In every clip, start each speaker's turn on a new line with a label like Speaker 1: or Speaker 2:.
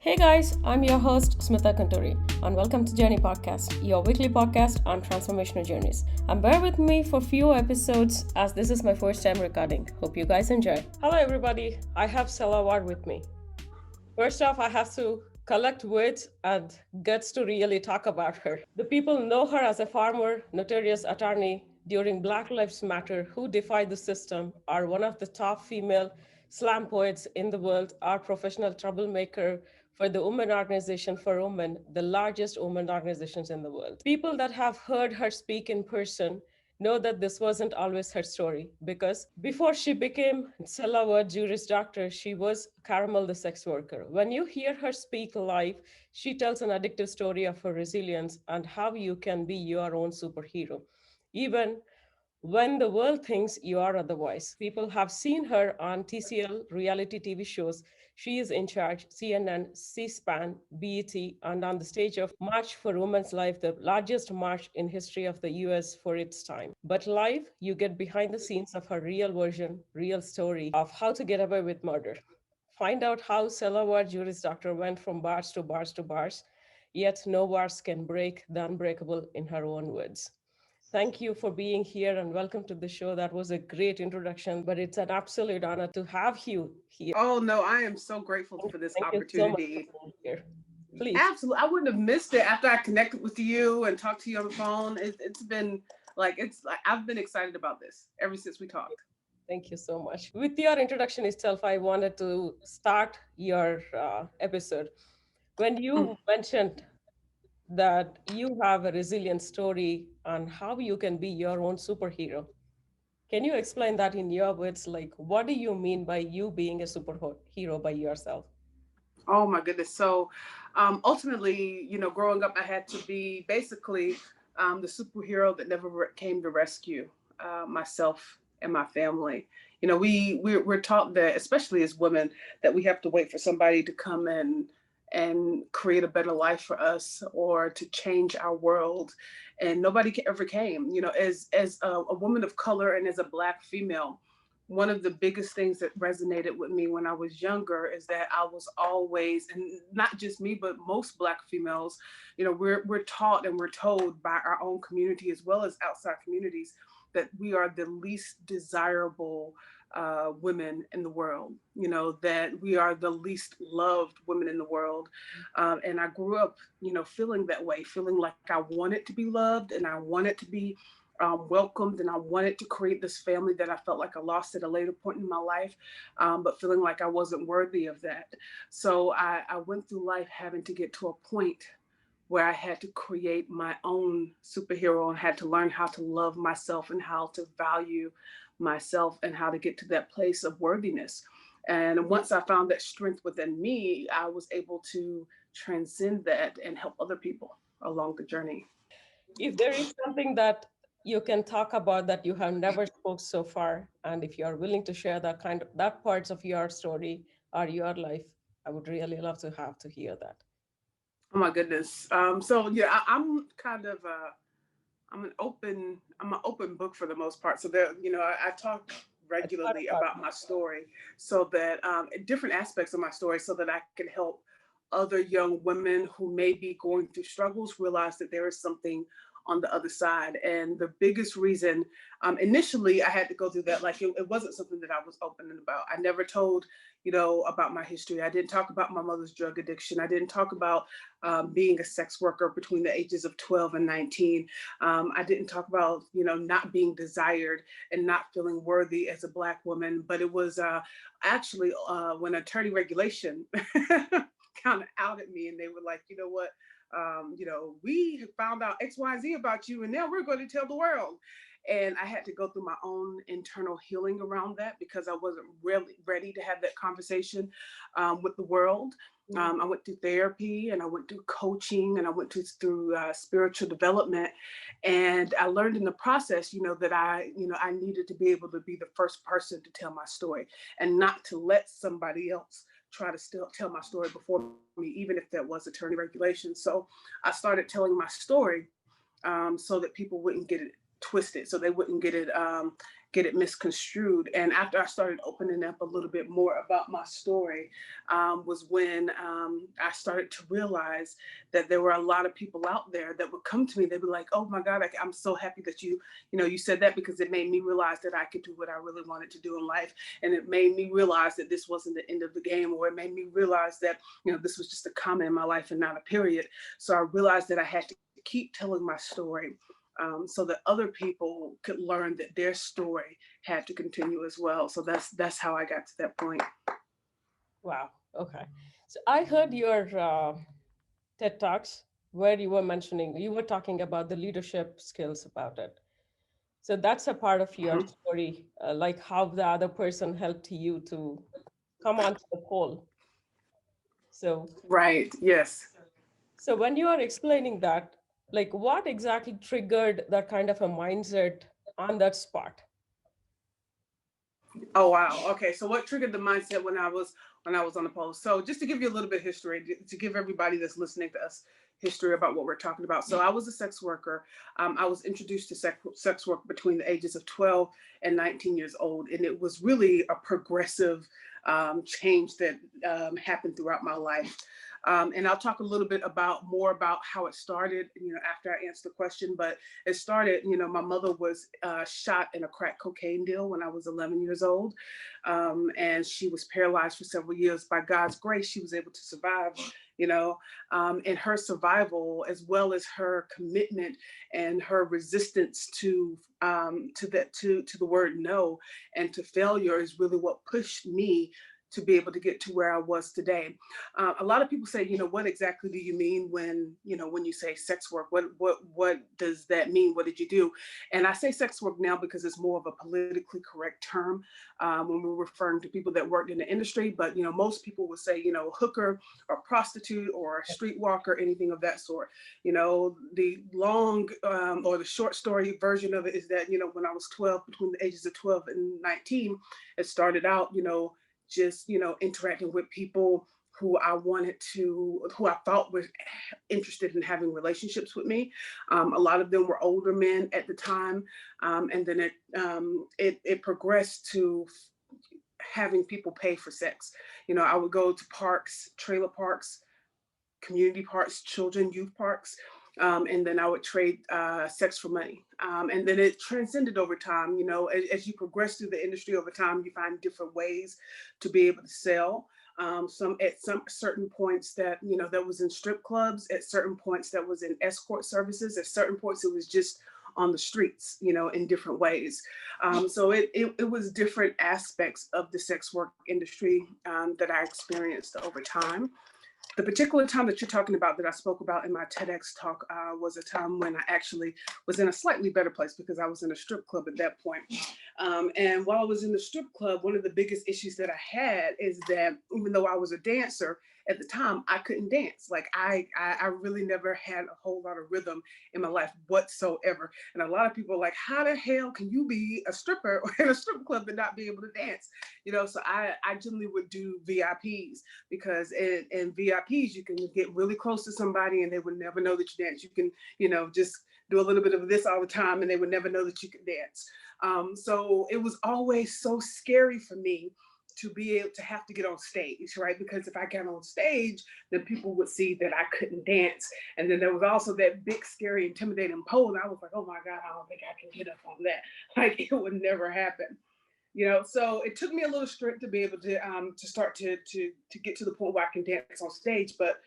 Speaker 1: Hey guys, I'm your host Smitha and welcome to Journey Podcast, your weekly podcast on transformational journeys. And bear with me for few episodes as this is my first time recording. Hope you guys enjoy. Hello everybody, I have Nselaa Ward with me. First off, I have to collect words and guts to really talk about her. The people know her as a former notorious attorney during Black Lives Matter who defied the system, are one of the top female slam poets in the world, are professional troublemaker for the Women Organization for Women, the largest women organizations in the world. People that have heard her speak in person know that this wasn't always her story because before she became Nselaa Ward Juris Doctor, she was Caramel the sex worker. When you hear her speak live, she tells an addictive story of her resilience and how you can be your own superhero. Even when the world thinks you are otherwise. People have seen her on TCL reality TV shows. She is in charge, CNN, C-SPAN, BET, and on the stage of March for Women's Life, the largest march in history of the US for its time. But live, you get behind the scenes of her real version, real story of how to get away with murder. Find out how Nselaa Ward Juris Doctor went from bars to bars to bars, yet no bars can break the unbreakable in her own words. Thank you for being here and welcome to the show. That was a great introduction, but it's an absolute honor to have you here.
Speaker 2: Oh no, I am so grateful for this
Speaker 1: Thank you so much for
Speaker 2: opportunity.
Speaker 1: being here. Please.
Speaker 2: Absolutely, I wouldn't have missed it after I connected with you and talked to you on the phone. It's been it's like I've been excited about this ever since we talked.
Speaker 1: Thank you so much. With your introduction itself, I wanted to start your episode. When
Speaker 2: Mm.
Speaker 1: you mentioned that you have a resilient story on how you can be your own superhero, can you explain that in your words? Like, what do you mean by you being a superhero by yourself?
Speaker 2: Oh my goodness! So, ultimately, growing up, I had to be basically the superhero that never came to rescue myself and my family. We're taught that, especially as women, that we have to wait for somebody to come in and create a better life for us or to change our world, and nobody ever came. As a woman of color and as a Black female, one of the biggest things that resonated with me when I was younger is that I was always, and not just me, but most Black females, we're taught and we're told by our own community as well as outside communities that we are the least desirable women in the world, that we are the least loved women in the world. And I grew up, feeling that way, feeling like I wanted to be loved and I wanted to be welcomed, and I wanted to create this family that I felt like I lost at a later point in my life, but feeling like I wasn't worthy of that. So I went through life having to get to a point where I had to create my own superhero and had to learn how to love myself and how to value myself and how to get to that place of worthiness. And once I found that strength within me, I was able to transcend that and help other people along the journey.
Speaker 1: If there is something that you can talk about that you have never spoke so far, and if you are willing to share that parts of your story or your life, I would really love to have to hear that.
Speaker 2: Oh my goodness. So yeah, I'm kind of I'm an open book for the most part. So that I talk
Speaker 1: I thought
Speaker 2: regularly
Speaker 1: about
Speaker 2: about my story, so that different aspects of my story, so that I can help other young women who may be going through struggles realize that there is something on the other side. And the biggest reason, initially, I had to go through that. Like it wasn't something that I was open about. I never told, about my history. I didn't talk about my mother's drug addiction. I didn't talk about being a sex worker between the ages of 12 and 19. I didn't talk about, not being desired and not feeling worthy as a Black woman. But it was actually when attorney regulation kind of outed me, and they were like, you know what? We found out XYZ about you, and now we're going to tell the world. And I had to go through my own internal healing around that because I wasn't really ready to have that conversation with the world.
Speaker 1: it.
Speaker 2: I went through therapy and I went through coaching and I went through spiritual development. And I learned in the process, that I needed to be able to be the first person to tell my story and not to let somebody else try to still tell my story before me, even if that was attorney regulation. So I started telling my story so that people wouldn't get it twisted, so they wouldn't get it get it misconstrued. And after I started opening up a little bit more about my story, was when I started to realize that there were a lot of people out there that would come to me. They'd be like, "Oh my God, I'm so happy that you said that, because it made me realize that I could do what I really wanted to do in life, and it made me realize that this wasn't the end of the game, or it made me realize that this was just a comment in my life and not a period." So I realized that I had to keep telling my story, so that other people could learn that their story had to continue as well. So that's how I got to that point.
Speaker 1: Wow. Okay. So I heard your TED Talks where you were talking about the leadership skills about it. So that's a part of your
Speaker 2: Mhm.
Speaker 1: story, like how the other person helped you to come onto the pole. So,
Speaker 2: Right. Yes.
Speaker 1: so when you are explaining that, like what exactly triggered that kind of a mindset on that spot?
Speaker 2: Oh wow. Okay. So what triggered the mindset when I was on the post? So just to give you a little bit of history, to give everybody that's listening to us history about what we're talking about. So I was a sex worker. I was introduced to sex work between the ages of 12 and 19 years old, and it was really a progressive change that happened throughout my life. And I'll talk a little bit more about how it started, after I answer the question. But it started, my mother was shot in a crack cocaine deal when I was 11 years old. And she was paralyzed for several years. By God's grace, she was able to survive, and her survival, as well as her commitment and her resistance to the word no and to failure, is really what pushed me to be able to get to where I was today. A lot of people say, what exactly do you mean when you say sex work? What does that mean? What did you do? And I say sex work now because it's more of a politically correct term when we're referring to people that worked in the industry. But most people would say, hooker or prostitute or streetwalker, anything of that sort. The long or the short story version of it is that when I was 12, between the ages of 12 and 19, it started out, just interacting with people who I thought were interested in having relationships with me. A lot of them were older men at the time, and then it progressed to having people pay for sex. I would go to parks, trailer parks, community parks, youth parks. And then I would trade sex for money. And then it transcended over time. As you progress through the industry over time, you find different ways to be able to sell. Some certain points that was in strip clubs, at certain points that was in escort services, at certain points it was just on the streets, in different ways. So it was different aspects of the sex work industry that I experienced over time. The particular time that you're talking about, that I spoke about in my TEDx talk, was a time when I actually was in a slightly better place, because I was in a strip club at that point. And while I was in the strip club, one of the biggest issues that I had is that even though I was a dancer at the time, I couldn't dance. Like I really never had a whole lot of rhythm in my life whatsoever. And a lot of people are like, how the hell can you be a stripper or in a strip club and not be able to dance? So I generally would do VIPs, because in VIPs, you can get really close to somebody and they would never know that you dance. You can, just do a little bit of this all the time and they would never know that you could dance. So it was always so scary for me to be able to have to get on stage, right? Because if I got on stage, then people would see that I couldn't dance. And then there was also that big, scary, intimidating pole. And I was like, oh my God, I don't think I can get up on that. Like, it would never happen. So it took me a little strength to be able to start to get to the point where I can dance on stage. But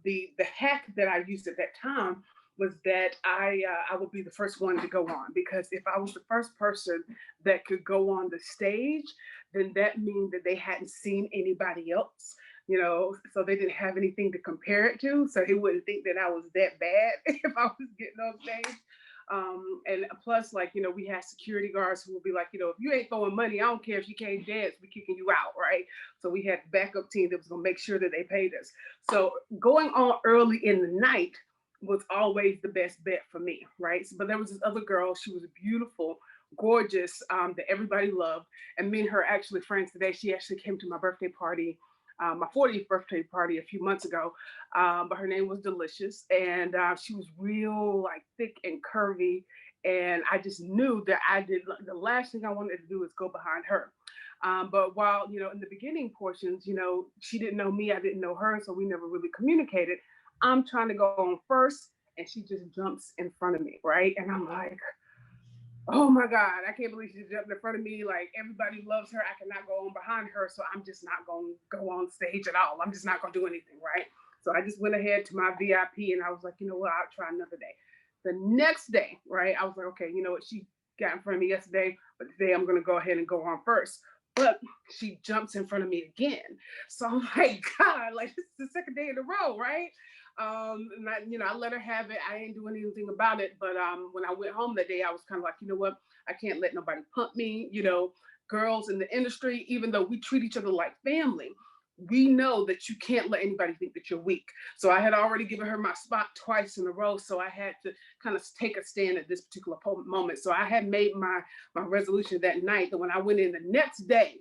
Speaker 2: the hack that I used at that time was that I would be the first one to go on, because if I was the first person that could go on the stage, then that means that they hadn't seen anybody else. So they didn't have anything to compare it to, so he wouldn't think that I was that bad if I was getting on stage. And plus, like, we had security guards who would be like, if you ain't throwing money, I don't care if you can't dance, we're kicking you out, right? So we had a backup team that was gonna make sure that they paid us. So going on early in the night was always the best bet for me, right? But there was this other girl, she was beautiful, gorgeous, that everybody loved. And me and her actually friends today. She actually came to my birthday party, my 40th birthday party a few months ago. But her name was Delicious, and she was real, like, thick and curvy. And I just knew that the last thing I wanted to do is go behind her. But while, in the beginning portions, she didn't know me, I didn't know her, so we never really communicated. I'm trying to go on first, and she just jumps in front of me, right? And I'm like, oh my God, I can't believe she jumped in front of me. Like, everybody loves her. I cannot go on behind her. So I'm just not going to go on stage at all. I'm just not going to do anything, right? So I just went ahead to my VIP and I was like, you know what, I'll try another day. The next day, right, I was like, okay, you know what, she got in front of me yesterday, but today I'm going to go ahead and go on first. But she jumps in front of me again. So I'm like, God, like, this is the second day in a row, right? And I let her have it. I ain't doing anything about it. But when I went home that day, I was kind of like, you know what? I can't let nobody pump me. Girls in the industry, even though we treat each other like family, we know that you can't let anybody think that you're weak. So I had already given her my spot twice in a row. So I had to kind of take a stand at this particular moment. So I had made my resolution that night that when I went in the next day,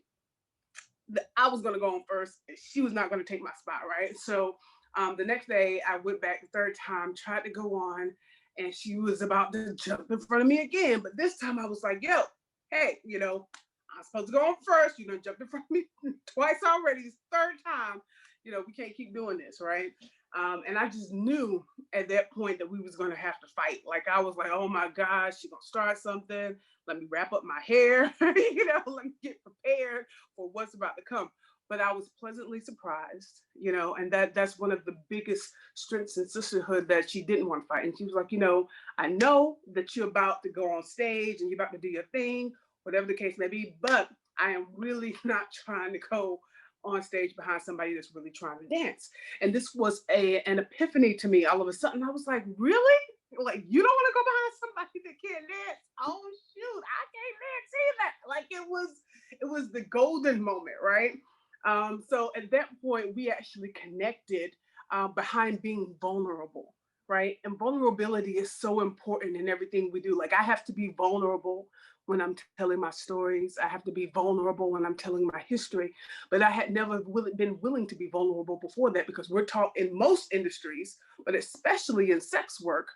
Speaker 2: that I was going to go on first. And she was not going to take my spot, right? So the next day, I went back the third time, tried to go on, and she was about to jump in front of me again. But this time I was like, yo, hey, I'm supposed to go on first. You jumped in front of me twice already. It's third time. We can't keep doing this, right? And I just knew at that point that we was going to have to fight. Like, I was like, oh my gosh, she's going to start something. Let me wrap up my hair, let me get prepared for what's about to come. But I was pleasantly surprised, and that's one of the biggest strengths in sisterhood, that she didn't want to fight. And she was like, I know that you're about to go on stage and you're about to do your thing, whatever the case may be, but I am really not trying to go on stage behind somebody that's really trying to dance. And this was an epiphany to me. All of a sudden, I was like, really? Like, you don't want to go behind somebody that can't dance? Oh shoot, I can't dance either. Like, it was the golden moment, right? So at that point, we actually connected behind being vulnerable, right? And vulnerability is so important in everything we do. Like, I have to be vulnerable when I'm telling my stories. I have to be vulnerable when I'm telling my history. But I had never been willing to be vulnerable before that, because we're taught in most industries, but especially in sex work,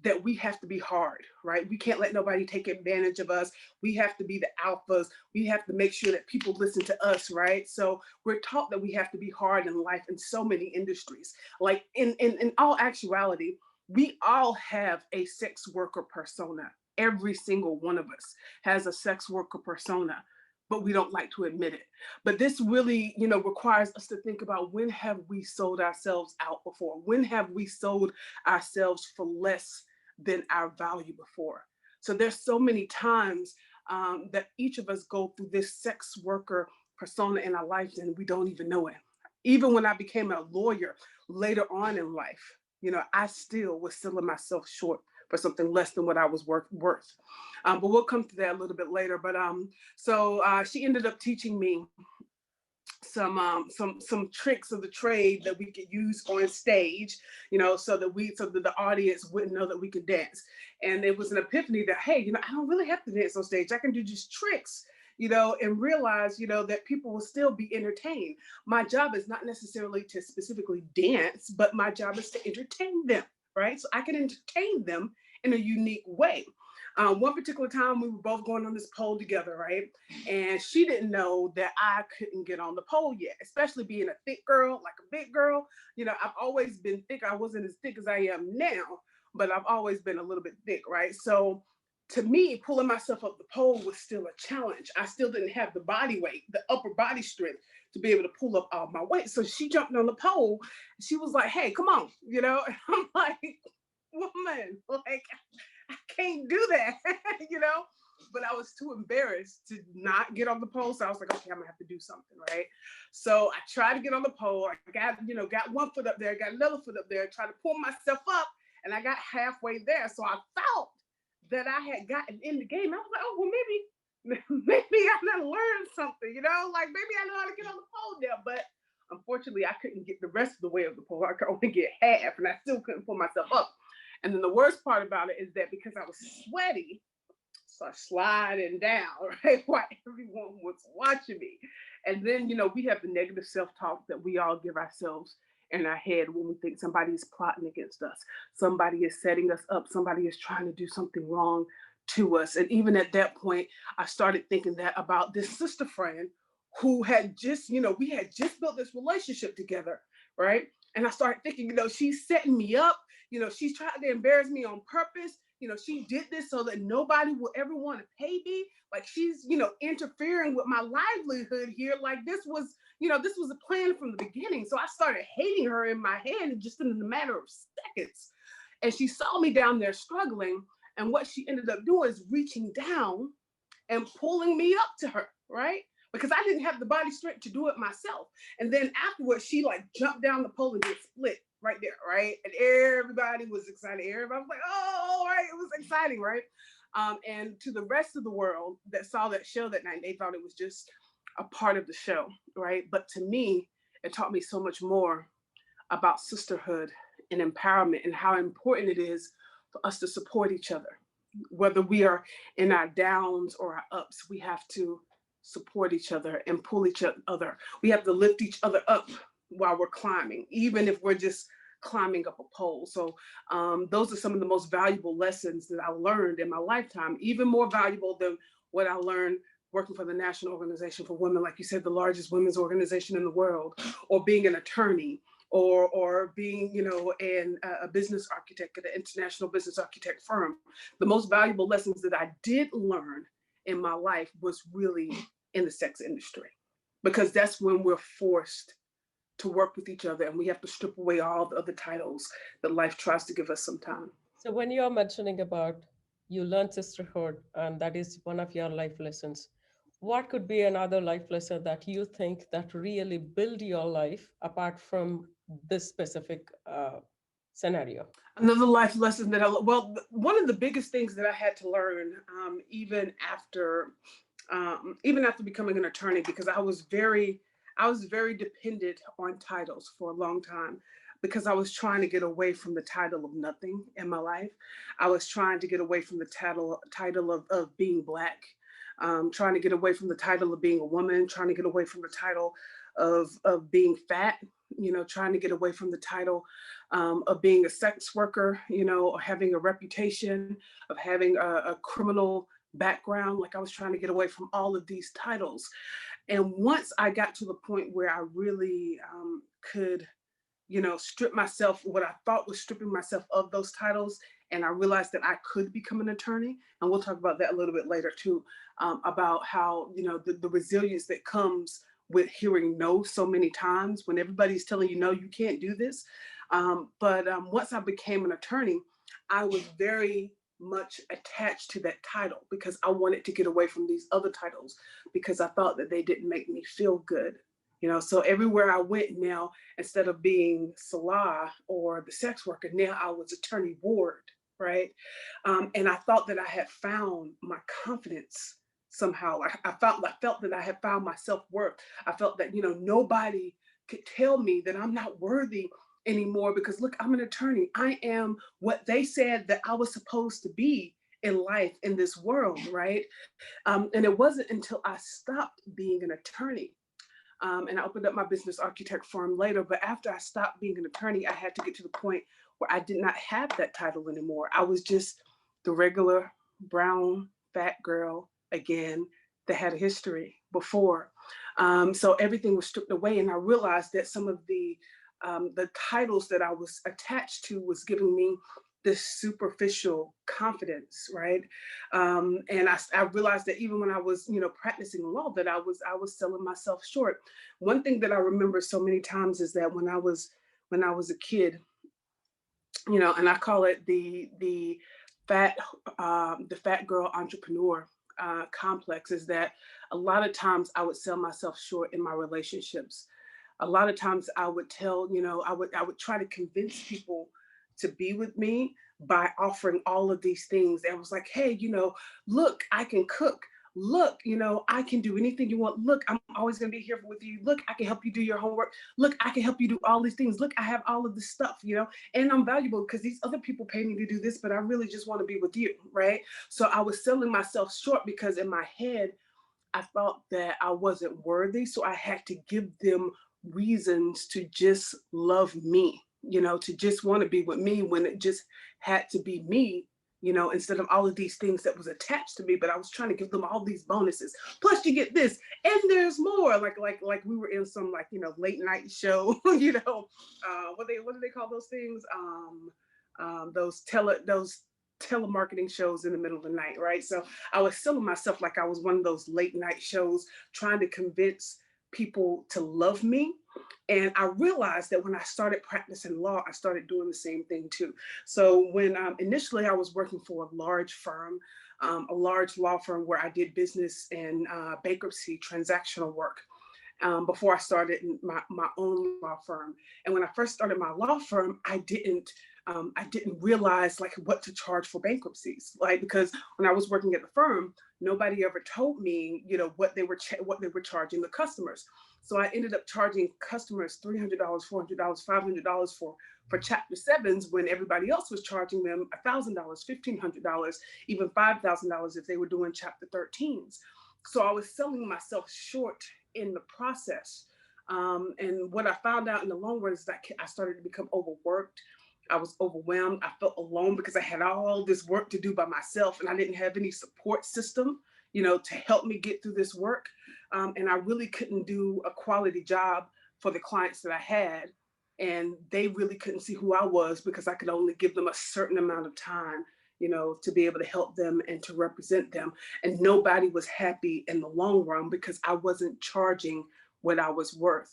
Speaker 2: that we have to be hard, right? We can't let nobody take advantage of us. We have to be the alphas. We have to make sure that people listen to us, right? So we're taught that we have to be hard in life in so many industries. Like, in all actuality, we all have a sex worker persona. Every single one of us has a sex worker persona, but we don't like to admit it. But this really, requires us to think about, when have we sold ourselves out before? When have we sold ourselves for less than our value before? So there's so many times that each of us go through this sex worker persona in our lives and we don't even know it. Even when I became a lawyer later on in life, I still was selling myself short for something less than what I was worth. But we'll come to that a little bit later. But so she ended up teaching me some tricks of the trade that we could use on stage, so that the audience wouldn't know that we could dance. And it was an epiphany that, hey, I don't really have to dance on stage. I can do just tricks, and realize, that people will still be entertained. My job is not necessarily to specifically dance, but my job is to entertain them, right? So I can entertain them in a unique way. One particular time we were both going on this pole together, right? And she didn't know that I couldn't get on the pole yet, especially being a thick girl, like a big girl. I've always been thick. I wasn't as thick as I am now, but I've always been a little bit thick, right? So to me, pulling myself up the pole was still a challenge. I still didn't have the body weight, the upper body strength to be able to pull up all my weight. So she jumped on the pole. She was like, hey, come on, And I'm like, woman, like, I can't do that, but I was too embarrassed to not get on the pole. So I was like, okay, I'm gonna have to do something, right? So I tried to get on the pole. I got one foot up there, got another foot up there, tried to pull myself up, and I got halfway there. So I felt that I had gotten in the game. I was like, oh, well, maybe I done learned something, like maybe I know how to get on the pole there. But unfortunately, I couldn't get the rest of the way of the pole. I could only get half, and I still couldn't pull myself up. And then the worst part about it is that because I was sweaty, so I sliding down, right, while everyone was watching me. And then, we have the negative self-talk that we all give ourselves in our head when we think somebody is plotting against us, somebody is setting us up, somebody is trying to do something wrong to us. And even at that point, I started thinking that about this sister friend who had just, we had just built this relationship together, right? And I started thinking, she's setting me up, she's trying to embarrass me on purpose. She did this so that nobody will ever want to pay me. Like she's, interfering with my livelihood here. Like this was a plan from the beginning. So I started hating her in my head just in a matter of seconds. And she saw me down there struggling. And what she ended up doing is reaching down and pulling me up to her, right? Because I didn't have the body strength to do it myself. And then afterwards, she like jumped down the pole and just split right there, right? And everybody was excited. Everybody was like, oh, right, it was exciting, right? And to the rest of the world that saw that show that night, they thought it was just a part of the show, right? But to me, it taught me so much more about sisterhood and empowerment and how important it is for us to support each other. Whether we are in our downs or our ups, we have to support each other and pull each other. We have to lift each other up while we're climbing, even if we're just climbing up a pole. So those are some of the most valuable lessons that I learned in my lifetime, even more valuable than what I learned working for the National Organization for Women, like you said, the largest women's organization in the world, or being an attorney, or being, a business architect at an international business architect firm. The most valuable lessons that I did learn in my life was really in the sex industry, because that's when we're forced to work with each other and we have to strip away all the other titles that life tries to give us sometimes.
Speaker 1: So when you're mentioning about you learn sisterhood and that is one of your life lessons, what could be another life lesson that you think that really build your life apart from this specific scenario?
Speaker 2: Another life lesson that one of the biggest things that I had to learn, even after becoming an attorney, because I was very dependent on titles for a long time, because I was trying to get away from the title of nothing in my life. I was trying to get away from the title of being Black, trying to get away from the title of being a woman, trying to get away from the title of being fat, trying to get away from the title of being a sex worker, or having a reputation, of having a criminal background. Like I was trying to get away from all of these titles. And once I got to the point where I really could, strip myself, what I thought was stripping myself of those titles, and I realized that I could become an attorney. And we'll talk about that a little bit later too, about how, the resilience that comes with hearing no so many times when everybody's telling you, no, you can't do this. But once I became an attorney, I was very much attached to that title because I wanted to get away from these other titles because I thought that they didn't make me feel good. So everywhere I went now, instead of being Nselaa or the sex worker, now I was Attorney Ward, right? And I thought that I had found my confidence somehow. I felt that I had found my self-worth. I felt that, nobody could tell me that I'm not worthy anymore because look, I'm an attorney. I am what they said that I was supposed to be in life, in this world, right? And it wasn't until I stopped being an attorney, and I opened up my business architect firm later. But after I stopped being an attorney, I had to get to the point where I did not have that title anymore. I was just the regular brown fat girl again that had a history before. So everything was stripped away, and I realized that some of the titles that I was attached to was giving me this superficial confidence, right? And I realized that even when I was, practicing law, that I was selling myself short. One thing that I remember so many times is that when I was a kid, and I call it the fat girl entrepreneur complex, is that a lot of times I would sell myself short in my relationships. A lot of times I would tell, I would try to convince people to be with me by offering all of these things. And I was like, hey, look, I can cook. Look, I can do anything you want. Look, I'm always going to be here with you. Look, I can help you do your homework. Look, I can help you do all these things. Look, I have all of this stuff, and I'm valuable because these other people pay me to do this, but I really just want to be with you, right? So I was selling myself short because in my head, I thought that I wasn't worthy. So I had to give them reasons to just love me, to just want to be with me when it just had to be me, instead of all of these things that was attached to me. But I was trying to give them all these bonuses. Plus you get this and there's more, like we were in some like, late night show, what do they call those things? Those telemarketing shows in the middle of the night, right? So I was selling myself like I was one of those late night shows trying to convince people to love me. And I realized that when I started practicing law, I started doing the same thing too. So when initially I was working for a large firm, a large law firm where I did business and bankruptcy transactional work. Before I started my own law firm. And when I first started my law firm, I didn't realize like what to charge for bankruptcies, like because when I was working at the firm, nobody ever told me, what they were charging the customers. So I ended up charging customers $300, $400, $500 for Chapter 7s when everybody else was charging them $1,000, $1,500, even $5,000 if they were doing Chapter 13s. So I was selling myself short in the process. And what I found out in the long run is that I started to become overworked. I was overwhelmed. I felt alone because I had all this work to do by myself and I didn't have any support system, to help me get through this work. And I really couldn't do a quality job for the clients that I had. And they really couldn't see who I was because I could only give them a certain amount of time, to be able to help them and to represent them. And nobody was happy in the long run because I wasn't charging what I was worth.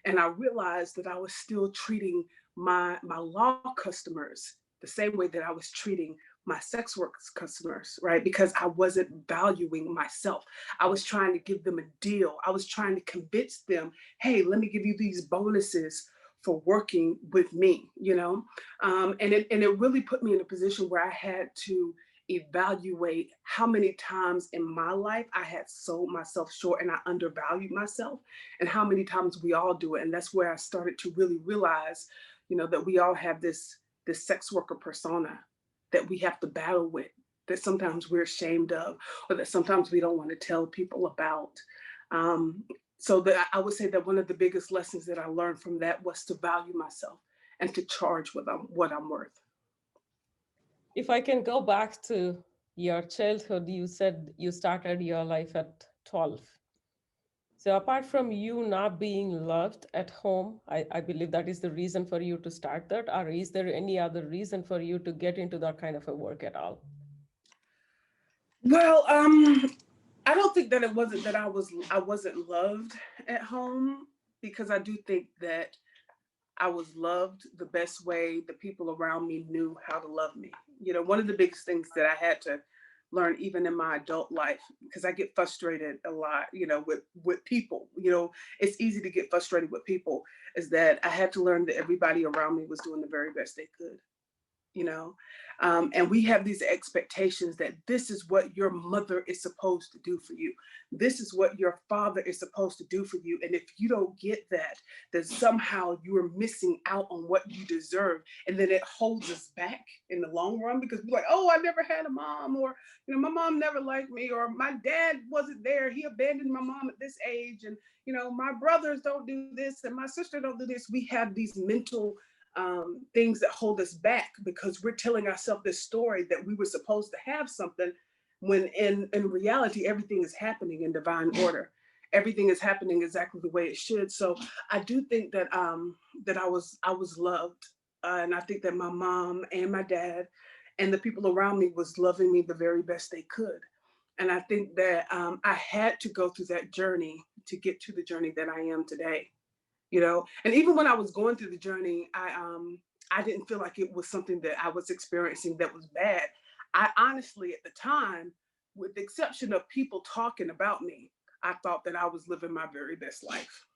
Speaker 2: And I realized that I was still treating my law customers the same way that I was treating my sex work customers, right? Because I wasn't valuing myself. I was trying to give them a deal. I was trying to convince them, hey, let me give you these bonuses for working with me, and it really put me in a position where I had to evaluate how many times in my life I had sold myself short and I undervalued myself, and how many times we all do it. And that's where I started to really realize, that we all have this sex worker persona that we have to battle with, that sometimes we're ashamed of, or that sometimes we don't want to tell people about. Um, so that I would say that one of the biggest lessons that I learned from that was to value myself and to charge what I'm worth.
Speaker 1: If I can go back to your childhood, you said you started your life at 12. So apart from you not being loved at home, I believe that is the reason for you to start that, or is there any other reason for you to get into that kind of a work at all?
Speaker 2: Well, I don't think that it wasn't that I wasn't loved at home, because I do think that I was loved the best way the people around me knew how to love me. One of the biggest things that I had to learn even in my adult life, because I get frustrated a lot, with people, it's easy to get frustrated with people, is that I had to learn that everybody around me was doing the very best they could. you know and we have these expectations that this is what your mother is supposed to do for you, this is what your father is supposed to do for you, and if you don't get that, then somehow you are missing out on what you deserve. And then it holds us back in the long run, because we're like, oh, I never had a mom, or my mom never liked me, or my dad wasn't there, he abandoned my mom at this age, and my brothers don't do this and my sister don't do this. We have these mental things that hold us back, because we're telling ourselves this story that we were supposed to have something, when in reality everything is happening in divine order, everything is happening exactly the way it should. So I do think that that I was loved, and I think that my mom and my dad and the people around me was loving me the very best they could. And I think that I had to go through that journey to get to the journey that I am today. And even when I was going through the journey, I didn't feel like it was something that I was experiencing that was bad. I honestly, at the time, with the exception of people talking about me, I thought that I was living my very best life.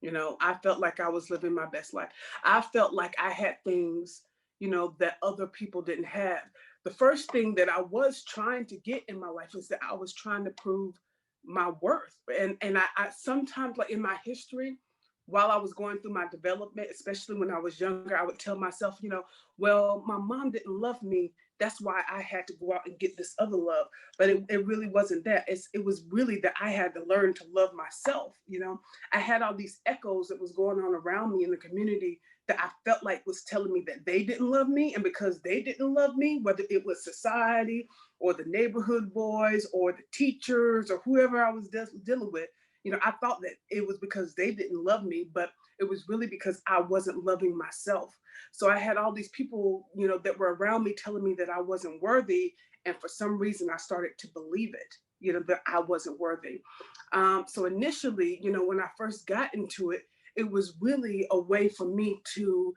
Speaker 2: I felt like I was living my best life. I felt like I had things, that other people didn't have. The first thing that I was trying to get in my life is that I was trying to prove my worth. And I sometimes, like in my history, while I was going through my development, especially when I was younger, I would tell myself, well, my mom didn't love me that's why I had to go out and get this other love. But it really wasn't that. It was really that I had to learn to love myself. I had all these echoes that was going on around me in the community that I felt like was telling me that they didn't love me. And because they didn't love me, whether it was society or the neighborhood boys or the teachers or whoever I was dealing with, I thought that it was because they didn't love me, but it was really because I wasn't loving myself. So I had all these people, that were around me telling me that I wasn't worthy. And for some reason, I started to believe it, that I wasn't worthy. So initially, when I first got into it, it was really a way for me to,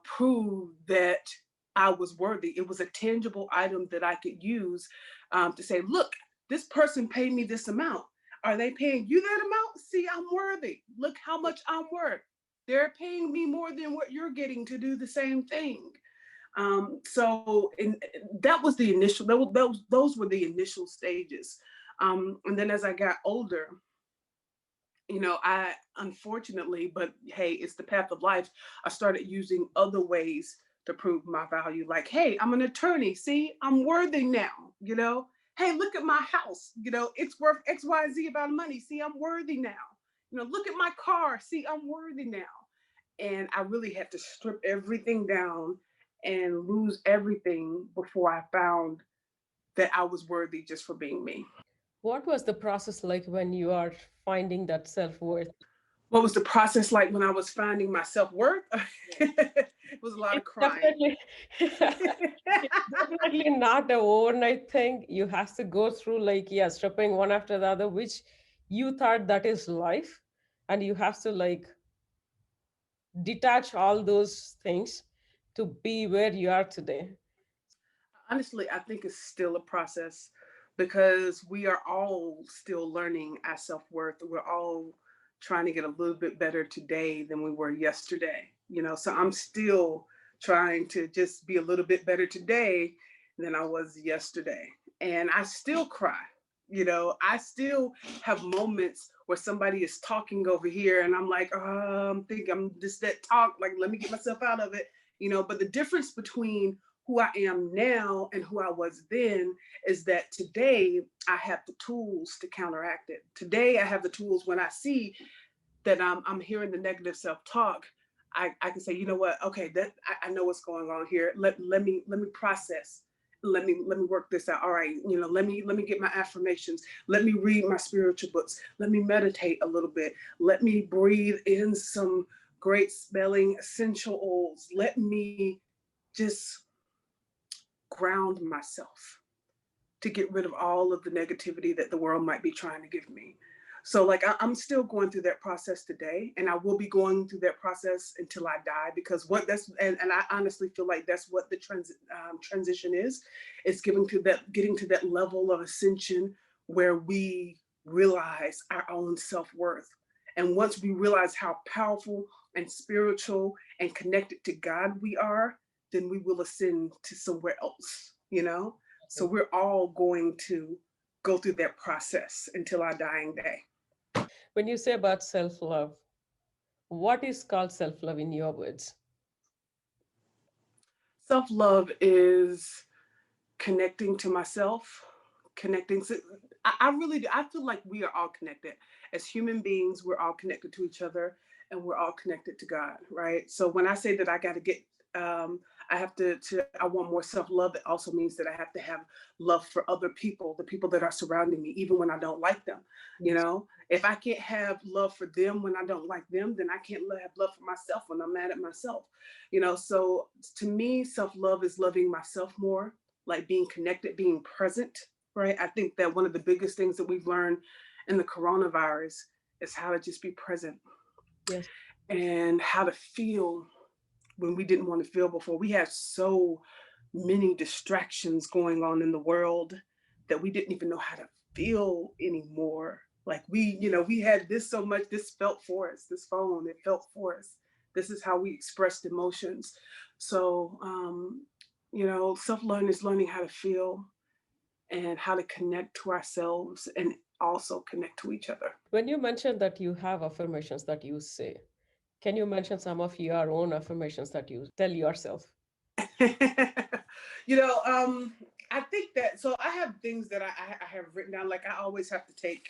Speaker 2: prove that I was worthy. It was a tangible item that I could use to say, look, this person paid me this amount. Are they paying you that amount? See, I'm worthy. Look how much I'm worth. They're paying me more than what you're getting to do the same thing. So that was the initial. Those were the initial stages. And then as I got older, I unfortunately, but hey, it's the path of life. I started using other ways to prove my value. Like, hey, I'm an attorney. See, I'm worthy now. Hey, look at my house. It's worth X, Y, Z amount of money. See, I'm worthy now. Look at my car. See, I'm worthy now. And I really had to strip everything down and lose everything before I found that I was worthy just for being me.
Speaker 1: What was the process like when you are finding that self-worth?
Speaker 2: What was the process like when I was finding my self worth? It was a lot of
Speaker 1: It's
Speaker 2: crying.
Speaker 1: definitely it's definitely not a overnight thing. You have to go through like, yeah, stripping one after the other, which you thought that is life. And you have to like detach all those things to be where you are today.
Speaker 2: Honestly, I think it's still a process because we are all still learning our self worth. We're all trying to get a little bit better today than we were yesterday. So I'm still trying to just be a little bit better today than I was yesterday. And I still cry. I still have moments where somebody is talking over here and I'm like, I'm thinking I'm just that talk, like, let me get myself out of it. But the difference between who I am now and who I was then is that today I have the tools to counteract it. Today I have the tools when I see that I'm hearing the negative self-talk. I can say, you know what, okay, that I know what's going on here. Let me process. Let me work this out. All right, let me get my affirmations. Let me read my spiritual books. Let me meditate a little bit. Let me breathe in some great smelling essential oils. Let me just ground myself to get rid of all of the negativity that the world might be trying to give me. So, like, I'm still going through that process today, and I will be going through that process until I die. Because and I honestly feel like that's what the transition is. It's getting to that level of ascension where we realize our own self worth. And once we realize how powerful and spiritual and connected to God we are, then we will ascend to somewhere else. So we're all going to go through that process until our dying day.
Speaker 1: When you say about self-love, what is called self-love in your words?
Speaker 2: Self love is connecting to myself, connecting. I really do. I feel like we are all connected. As human beings, we're all connected to each other and we're all connected to God, right? So when I say that I got to get, I have I want more self love, it also means that I have to have love for other people, the people that are surrounding me, even when I don't like them.
Speaker 1: Yes.
Speaker 2: If I can't have love for them when I don't like them, then I can't have love for myself when I'm mad at myself. So to me, self love is loving myself more, like being connected, being present, right? I think that one of the biggest things that we've learned in the coronavirus is how to just be present
Speaker 1: Yes.
Speaker 2: and how to feel when we didn't want to feel before. We had so many distractions going on in the world that we didn't even know how to feel anymore. Like we had this so much, this felt for us, this phone, it felt for us. This is how we expressed emotions. So, self-learning is learning how to feel and how to connect to ourselves and also connect to each other.
Speaker 1: When you mentioned that you have affirmations that you say, can you mention some of your own affirmations that you tell yourself?
Speaker 2: You know, I think that, so I have things that I have written down. Like I always have to take,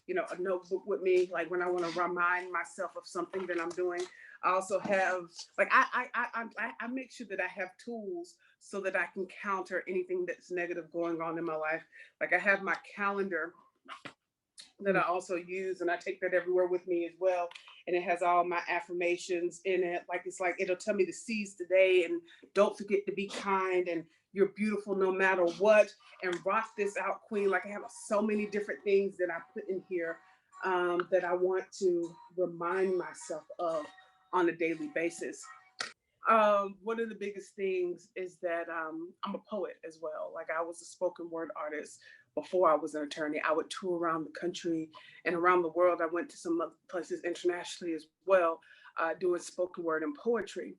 Speaker 2: a notebook with me. Like when I want to remind myself of something that I'm doing. I also have, like, I make sure that I have tools so that I can counter anything that's negative going on in my life. Like I have my calendar that I also use, and I take that everywhere with me as well. And it has all my affirmations in it. Like it's like it'll tell me to seize today and don't forget to be kind and you're beautiful no matter what, and rock this out, queen. Like I have so many different things that I put in here that I want to remind myself of on a daily basis. One of the biggest things is that I'm a poet as well. Like I was a spoken word artist before I was an attorney. I would tour around the country and around the world. I went to some other places internationally as well, doing spoken word and poetry.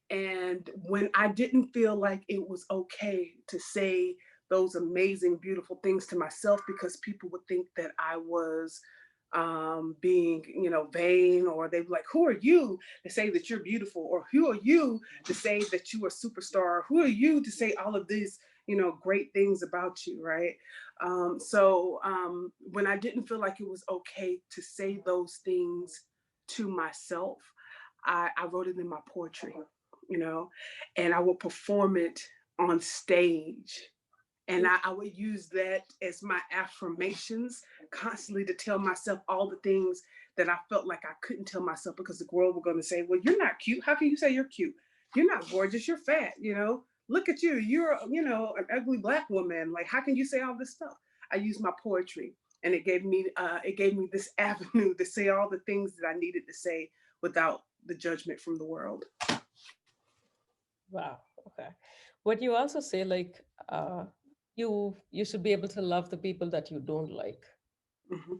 Speaker 2: And when I didn't feel like it was okay to say those amazing, beautiful things to myself because people would think that I was being, vain, or they'd be like, who are you to say that you're beautiful? Or who are you to say that you are a superstar? Or who are you to say all of these, great things about you, right? So when I didn't feel like it was okay to say those things to myself, I wrote it in my poetry, you know, and I would perform it on stage. And I would use that as my affirmations constantly to tell myself all the things that I felt like I couldn't tell myself because the world were going to say, well, you're not cute. How can you say you're cute? You're not gorgeous. You're fat. Look at you. You're, an ugly Black woman. Like, how can you say all this stuff? I used my poetry, and it gave me this avenue to say all the things that I needed to say without the judgment from the world.
Speaker 1: Wow. Okay. What you also say, like, you should be able to love the people that you don't like.
Speaker 2: Hmm.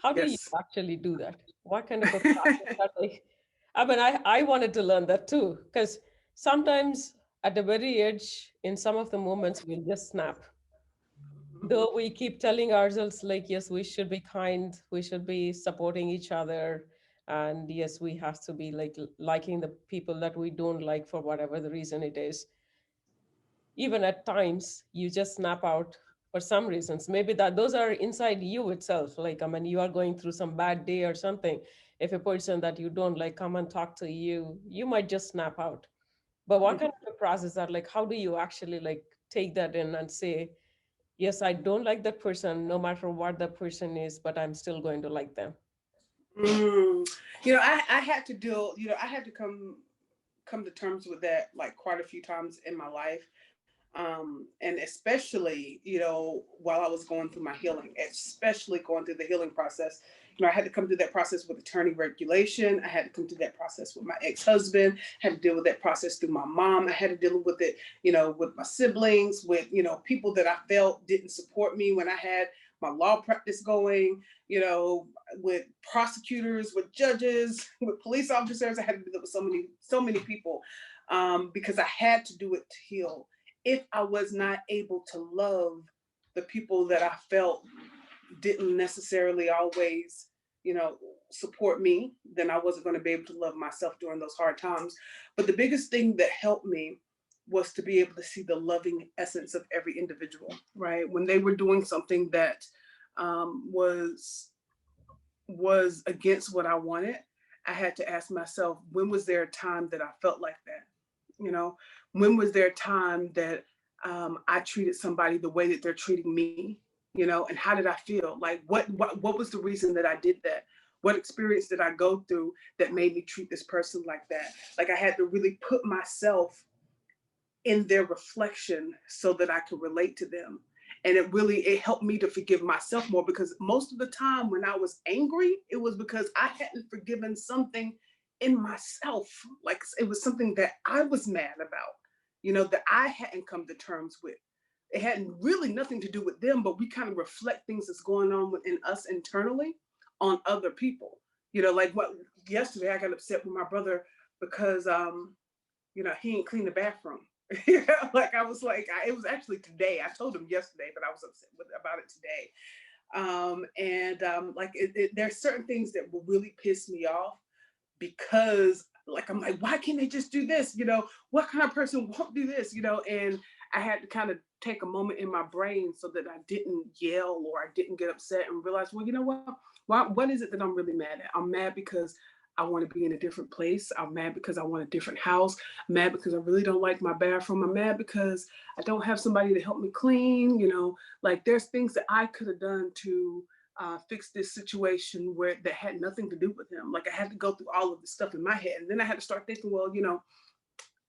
Speaker 1: How do you
Speaker 2: Yes.
Speaker 1: actually do that? What kind of a process that like, I mean, I wanted to learn that too, because sometimes at the very edge, in some of the moments, we'll just snap. Though we keep telling ourselves, like, yes, we should be kind, we should be supporting each other, and yes, we have to be like liking the people that we don't like for whatever the reason it is. Even at times you just snap out for some reasons, maybe that those are inside you itself, like, I mean, you are going through some bad day or something. If a person that you don't like come and talk to you, you might just snap out. But what kind of a process that, like, how do you actually like take that in and say, yes, I don't like that person no matter what the person is, but I'm still going to like them?
Speaker 2: Mm. I had to deal, I had to come to terms with that like quite a few times in my life. And especially, while I was going through my healing, especially going through the healing process. I had to come through that process with attorney regulation. I had to come through that process with my ex-husband, had to deal with that process through my mom. I had to deal with it, with my siblings, with, people that I felt didn't support me when I had my law practice going, with prosecutors, with judges, with police officers. I had to deal with so many people, because I had to do it to heal. If I was not able to love the people that I felt didn't necessarily always, you know, support me, then I wasn't going to be able to love myself during those hard times. But the biggest thing that helped me was to be able to see the loving essence of every individual, right? When they were doing something that was against what I wanted, I had to ask myself, when was there a time that I felt like that? You know, when was there a time that I treated somebody the way that they're treating me? And how did I feel? Like, what was the reason that I did that? What experience did I go through that made me treat this person like that? Like, I had to really put myself in their reflection so that I could relate to them. And it helped me to forgive myself more, because most of the time when I was angry, it was because I hadn't forgiven something in myself. Like, it was something that I was mad about, that I hadn't come to terms with. It had really nothing to do with them, but we kind of reflect things that's going on within us internally on other people. Like, what yesterday I got upset with my brother because he ain't clean the bathroom. Like, I was like, it was actually today. I told him yesterday, but I was upset about it today. And like, there's certain things that will really piss me off, because, like, I'm like, why can't they just do this? What kind of person won't do this? And I had to kind of take a moment in my brain so that I didn't yell or I didn't get upset and realize, well, you know what? What is it that I'm really mad at? I'm mad because I want to be in a different place. I'm mad because I want a different house. I'm mad because I really don't like my bathroom. I'm mad because I don't have somebody to help me clean. Like there's things that I could have done to fix this situation where that had nothing to do with him. Like I had to go through all of this stuff in my head. And then I had to start thinking, well,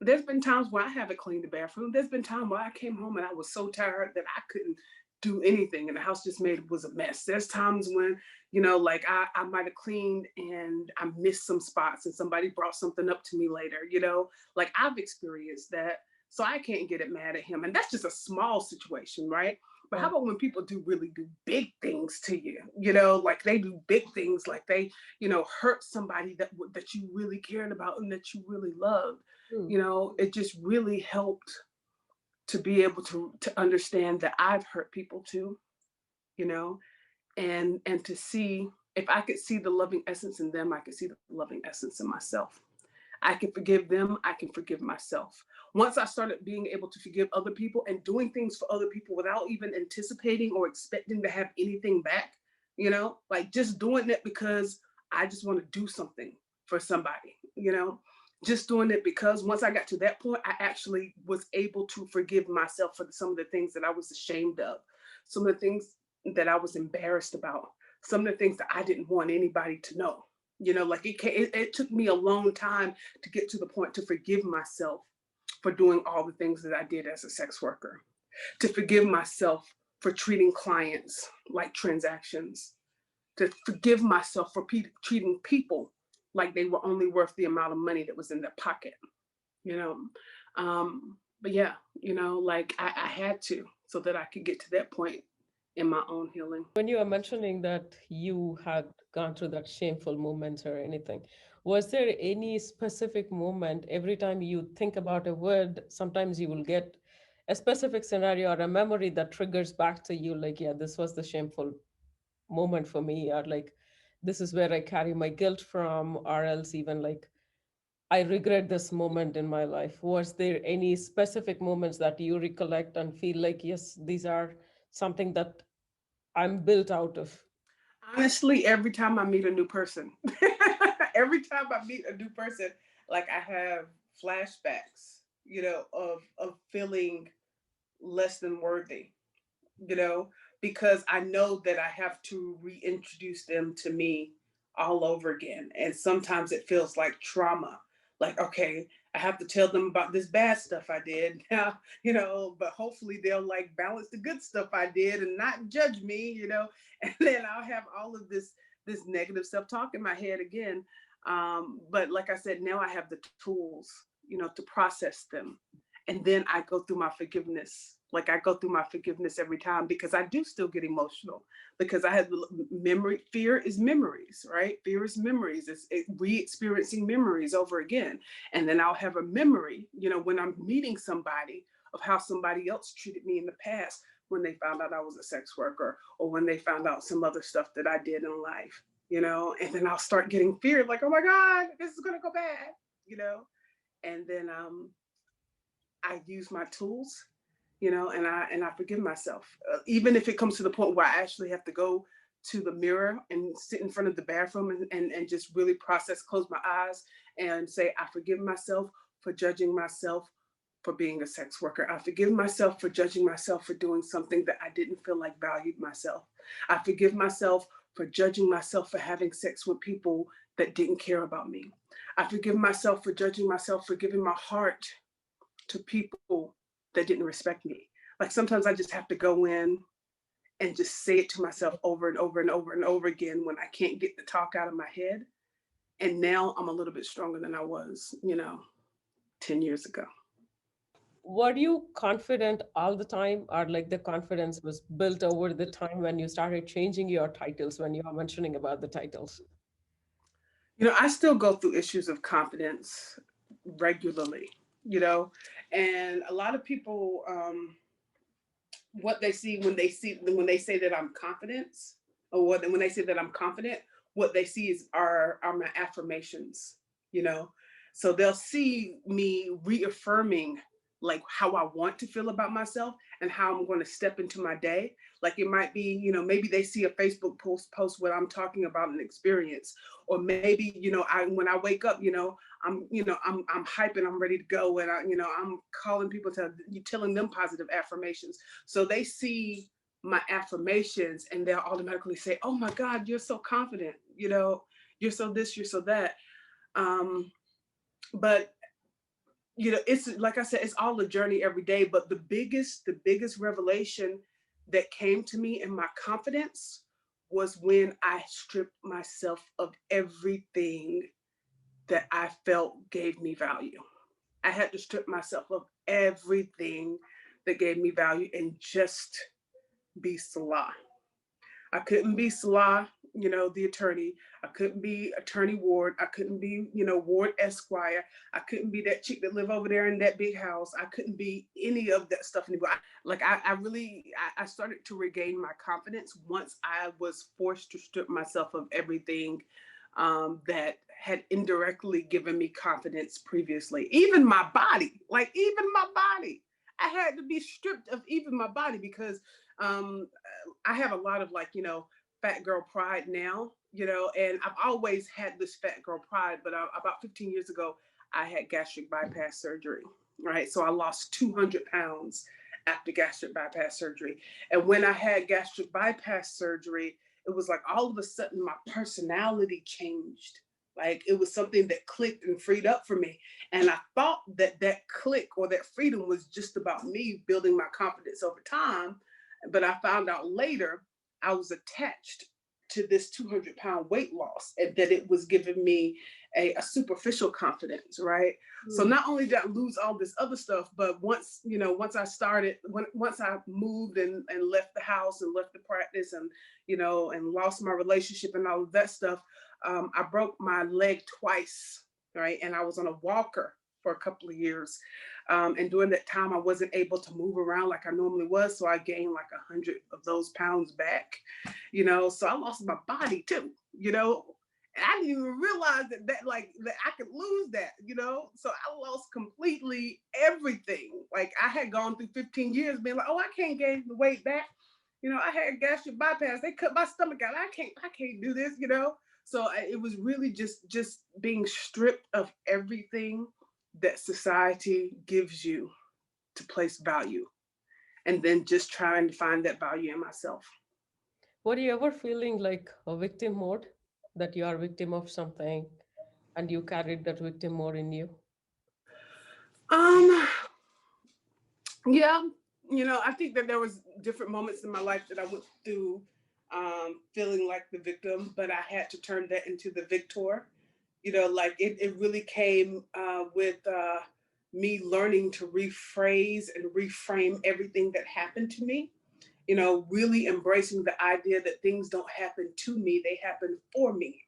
Speaker 2: there's been times where I haven't cleaned the bathroom. There's been times where I came home and I was so tired that I couldn't do anything and the house just made was a mess. There's times when, like I might have cleaned and I missed some spots and somebody brought something up to me later, like I've experienced that. So I can't get it mad at him. And that's just a small situation, right? But how
Speaker 1: Right.
Speaker 2: about when people really do big things to you, like they do big things, like they, hurt somebody that you really cared about and that you really loved.
Speaker 1: Hmm.
Speaker 2: It just really helped to be able to understand that I've hurt people too, you know, and to see, if I could see the loving essence in them, I could see the loving essence in myself. I can forgive them, I can forgive myself. Once I started being able to forgive other people and doing things for other people without even anticipating or expecting to have anything back, like just doing it because I just want to do something for somebody, just doing it because once I got to that point, I actually was able to forgive myself for some of the things that I was ashamed of, some of the things that I was embarrassed about, some of the things that I didn't want anybody to know. Like it took me a long time to get to the point to forgive myself for doing all the things that I did as a sex worker, to forgive myself for treating clients like transactions, to forgive myself for treating people like they were only worth the amount of money that was in their pocket, you know. But yeah, like I had to so that I could get to that point in my own healing.
Speaker 1: When you are mentioning that you had gone through that shameful moment or anything, was there any specific moment every time you think about a word, sometimes you will get a specific scenario or a memory that triggers back to you, like, yeah, this was the shameful moment for me, or like, this is where I carry my guilt from, or else even like, I regret this moment in my life. Was there any specific moments that you recollect and feel like, yes, these are something that I'm built out of?
Speaker 2: Honestly, every time I meet a new person, every time I meet a new person, like I have flashbacks, of feeling less than worthy, you know, because I know that I have to reintroduce them to me all over again. And sometimes it feels like trauma. Like, okay, I have to tell them about this bad stuff I did now, but hopefully they'll like balance the good stuff I did and not judge me, and then I'll have all of this negative self-talk in my head again. But like I said, now I have the tools, to process them, and then I go through my forgiveness. Like I go through my forgiveness every time because I do still get emotional because I have memory. Fear is memories, right? Fear is memories. It's re-experiencing memories over again. And then I'll have a memory, when I'm meeting somebody, of how somebody else treated me in the past when they found out I was a sex worker or when they found out some other stuff that I did in life, and then I'll start getting feared like, oh my God, this is going to go bad, and then I use my tools, and I forgive myself, even if it comes to the point where I actually have to go to the mirror and sit in front of the bathroom and just really process, close my eyes, and say I forgive myself for judging myself for being a sex worker. I forgive myself for judging myself for doing something that I didn't feel like valued myself. I forgive myself for judging myself for having sex with people that didn't care about me. I forgive myself for judging myself for giving my heart to people that didn't respect me. Like sometimes I just have to go in and just say it to myself over and over and over and over again when I can't get the talk out of my head. And now I'm a little bit stronger than I was, 10 years ago.
Speaker 1: Were you confident all the time, or like the confidence was built over the time when you started changing your titles, when you are mentioning about the titles?
Speaker 2: I still go through issues of confidence regularly, you know, and a lot of people, what they see when they say that I'm confident, or when they say that I'm confident, what they see are my affirmations, you know. So they'll see me reaffirming like how I want to feel about myself and how I'm going to step into my day. Like it might be, you know, maybe they see a Facebook post what I'm talking about an experience, or maybe, you know, when I wake up, you know, I'm hyping, I'm ready to go, and I'm calling people telling them positive affirmations. So they see my affirmations and they'll automatically say, "Oh my God, you're so confident, you know, you're so this, you're so that." Um, but you know, it's like I said, it's all a journey every day. But the biggest revelation that came to me in my confidence was when I stripped myself of everything that I felt gave me value. I had to strip myself of everything that gave me value and just be Salah. I couldn't be Sla, you know, the attorney. I couldn't be Attorney Ward. I couldn't be, you know, Ward Esquire. I couldn't be that chick that live over there in that big house. I couldn't be any of that stuff anymore. I started to regain my confidence once I was forced to strip myself of everything that had indirectly given me confidence previously. Even my body, even my body. I had to be stripped of even my body because um, I have a lot of fat girl pride now, you know, and I've always had this fat girl pride, but about 15 years ago, I had gastric bypass surgery, right? So I lost 200 pounds after gastric bypass surgery. And when I had gastric bypass surgery, it was like all of a sudden my personality changed. Like it was something that clicked and freed up for me. And I thought that that click or that freedom was just about me building my confidence over time. But I found out later I was attached to this 200-pound weight loss and that it was giving me a superficial confidence, right? So not only did I lose all this other stuff, but once I moved and left the house and left the practice and, you know, and lost my relationship and all of that stuff, I broke my leg twice, right? And I was on a walker for a couple of years. And during that time, I wasn't able to move around like I normally was. So I gained like 100 of those pounds back, you know, so I lost my body too, you know, and I didn't even realize that I could lose that, you know, so I lost completely everything. Like I had gone through 15 years being like, oh, I can't gain the weight back. You know, I had gastric bypass. They cut my stomach out. I can't do this, you know. So it was really just being stripped of everything that society gives you to place value, and then just trying to find that value in myself.
Speaker 1: Were you ever feeling like a victim mode, that you are a victim of something and you carried that victim mode in you?
Speaker 2: Um, yeah, you know, I think that there was different moments in my life that I went through feeling like the victim, but I had to turn that into the victor. You know, like it really came with me learning to rephrase and reframe everything that happened to me. You know, really embracing the idea that things don't happen to me, they happen for me,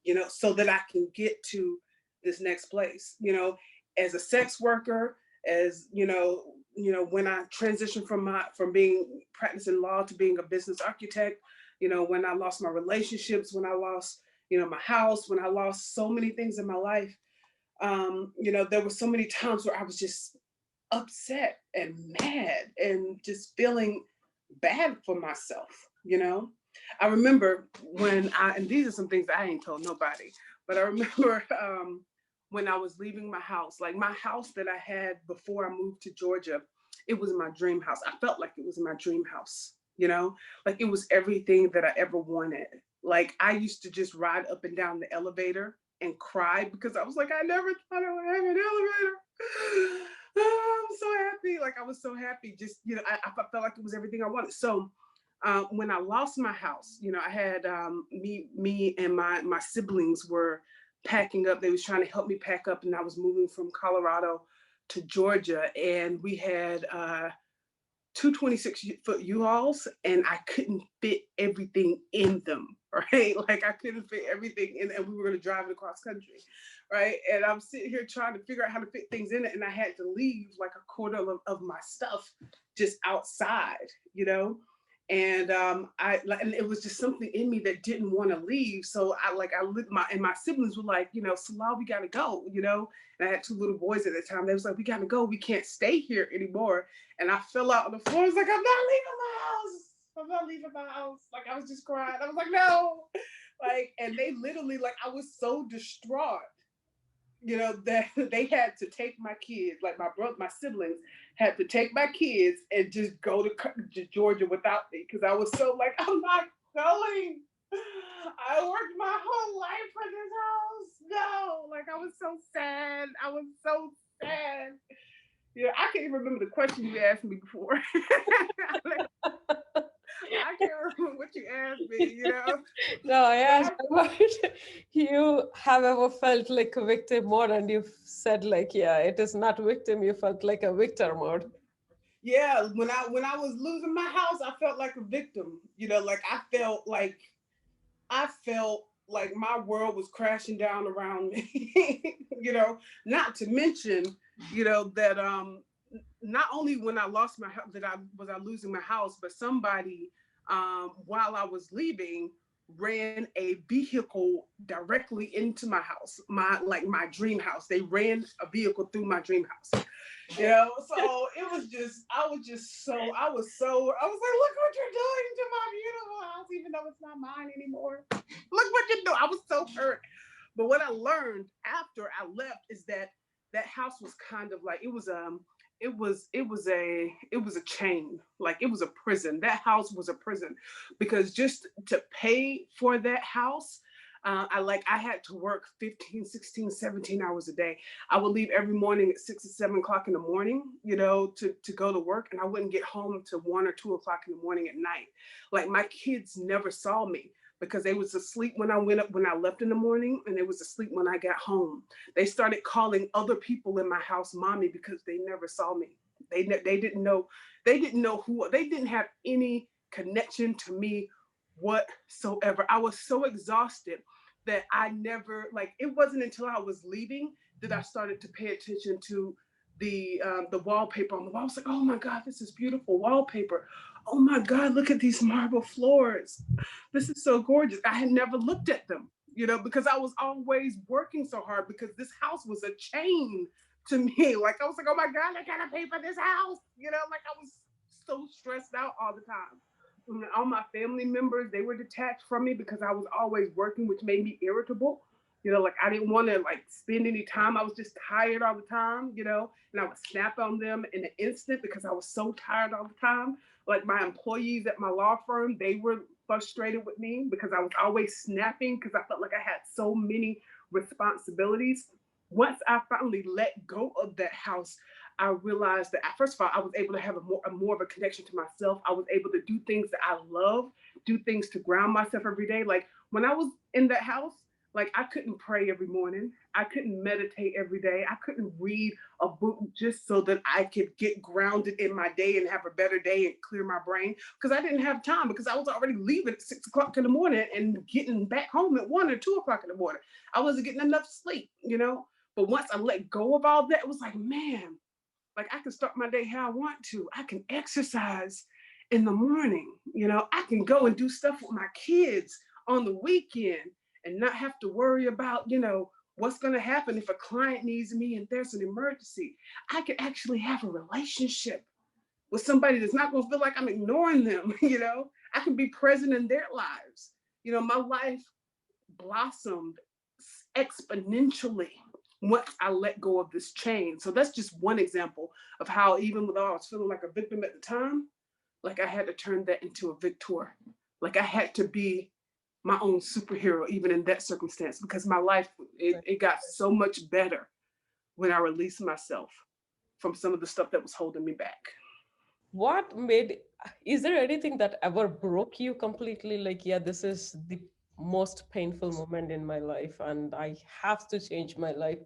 Speaker 2: you know, so that I can get to this next place. You know, as a sex worker, as when I transitioned from being practicing law to being a business architect, you know, when I lost my relationships, when I lost, you know, my house, when I lost so many things in my life, you know, there were so many times where I was just upset and mad and just feeling bad for myself, you know. I remember and these are some things I ain't told nobody, but I remember when I was leaving my house, like my house that I had before I moved to Georgia, it was my dream house. I felt like it was my dream house, you know, like it was everything that I ever wanted. Like I used to just ride up and down the elevator and cry because I was like, I never thought I would have an elevator. Oh, I'm so happy. Like I was so happy. Just, you know, I felt like it was everything I wanted. So when I lost my house, you know, I had me and my siblings were packing up. They was trying to help me pack up, and I was moving from Colorado to Georgia, and we had two 26-foot U-Hauls, and I couldn't fit everything in them, right? Like I couldn't fit everything in, and we were going to drive it across country, right? And I'm sitting here trying to figure out how to fit things in it, and I had to leave like a quarter of my stuff just outside, you know? And and it was just something in me that didn't want to leave. So I lived my siblings were like, Nselaa, we gotta go, And I had two little boys at the time. They was like, we gotta go. We can't stay here anymore. And I fell out on the floor. I was like, I'm not leaving my house. I'm not leaving my house. Like I was just crying. I was like, no. Like, and they literally, like, I was so distraught, that they had to take my kids, like my siblings had to take my kids and just go to Georgia without me because I was so like, I'm not going. I worked my whole life for this house. No, like I was so sad. I was so sad. I can't even remember the question you asked me before. I can't remember what you asked me.
Speaker 1: No, I
Speaker 2: But
Speaker 1: asked about you have ever felt like a victim mode, and you said like, yeah, it is not victim. You felt like a victor mode.
Speaker 2: yeah, when I was losing my house, I felt like a victim. Like I felt like my world was crashing down around me. Not to mention, that not only when I lost my house that I losing my house, but somebody while I was leaving ran a vehicle directly into my house, my dream house. They ran a vehicle through my dream house. So it was just, I was like, look what you're doing to my beautiful house, even though it's not mine anymore. Look what you're doing. I was so hurt. But what I learned after I left is that that house was kind of like it was a chain, like it was a prison. That house was a prison because just to pay for that house, I had to work 15, 16, 17 hours a day. I would leave every morning at 6 or 7 o'clock in the morning, to go to work, and I wouldn't get home to 1 or 2 o'clock in the morning at night. Like my kids never saw me because they was asleep when I left in the morning, and they was asleep when I got home. They started calling other people in my house mommy because they never saw me. They didn't know who, they didn't have any connection to me whatsoever. I was so exhausted that I never, like, it wasn't until I was leaving that I started to pay attention to the wallpaper on the wall. I was like, oh my God, this is beautiful wallpaper. Oh my God, look at these marble floors. This is so gorgeous. I had never looked at them, because I was always working so hard because this house was a chain to me. Like I was like, oh my God, I gotta pay for this house. Like I was so stressed out all the time. All my family members, they were detached from me because I was always working, which made me irritable. Like I didn't want to like spend any time. I was just tired all the time, and I would snap on them in an instant because I was so tired all the time. Like my employees at my law firm, they were frustrated with me because I was always snapping because I felt like I had so many responsibilities. Once I finally let go of that house, I realized that first of all, I was able to have a more of a connection to myself. I was able to do things that I love, do things to ground myself every day. Like when I was in that house, like I couldn't pray every morning. I couldn't meditate every day. I couldn't read a book just so that I could get grounded in my day and have a better day and clear my brain because I didn't have time because I was already leaving at 6 o'clock in the morning and getting back home at 1 or 2 o'clock in the morning. I wasn't getting enough sleep. But once I let go of all that, it was like, man, like I can start my day how I want to. I can exercise in the morning. I can go and do stuff with my kids on the weekend and not have to worry about, what's going to happen if a client needs me and there's an emergency. I can actually have a relationship with somebody that's not going to feel like I'm ignoring them. I can be present in their lives. My life blossomed exponentially once I let go of this chain. So that's just one example of how, even though I was feeling like a victim at the time, like I had to turn that into a victor. Like I had to be my own superhero, even in that circumstance, because my life, it got so much better when I released myself from some of the stuff that was holding me back.
Speaker 1: What made, is there anything that ever broke you completely? Like, yeah, this is the most painful moment in my life, and I have to change my life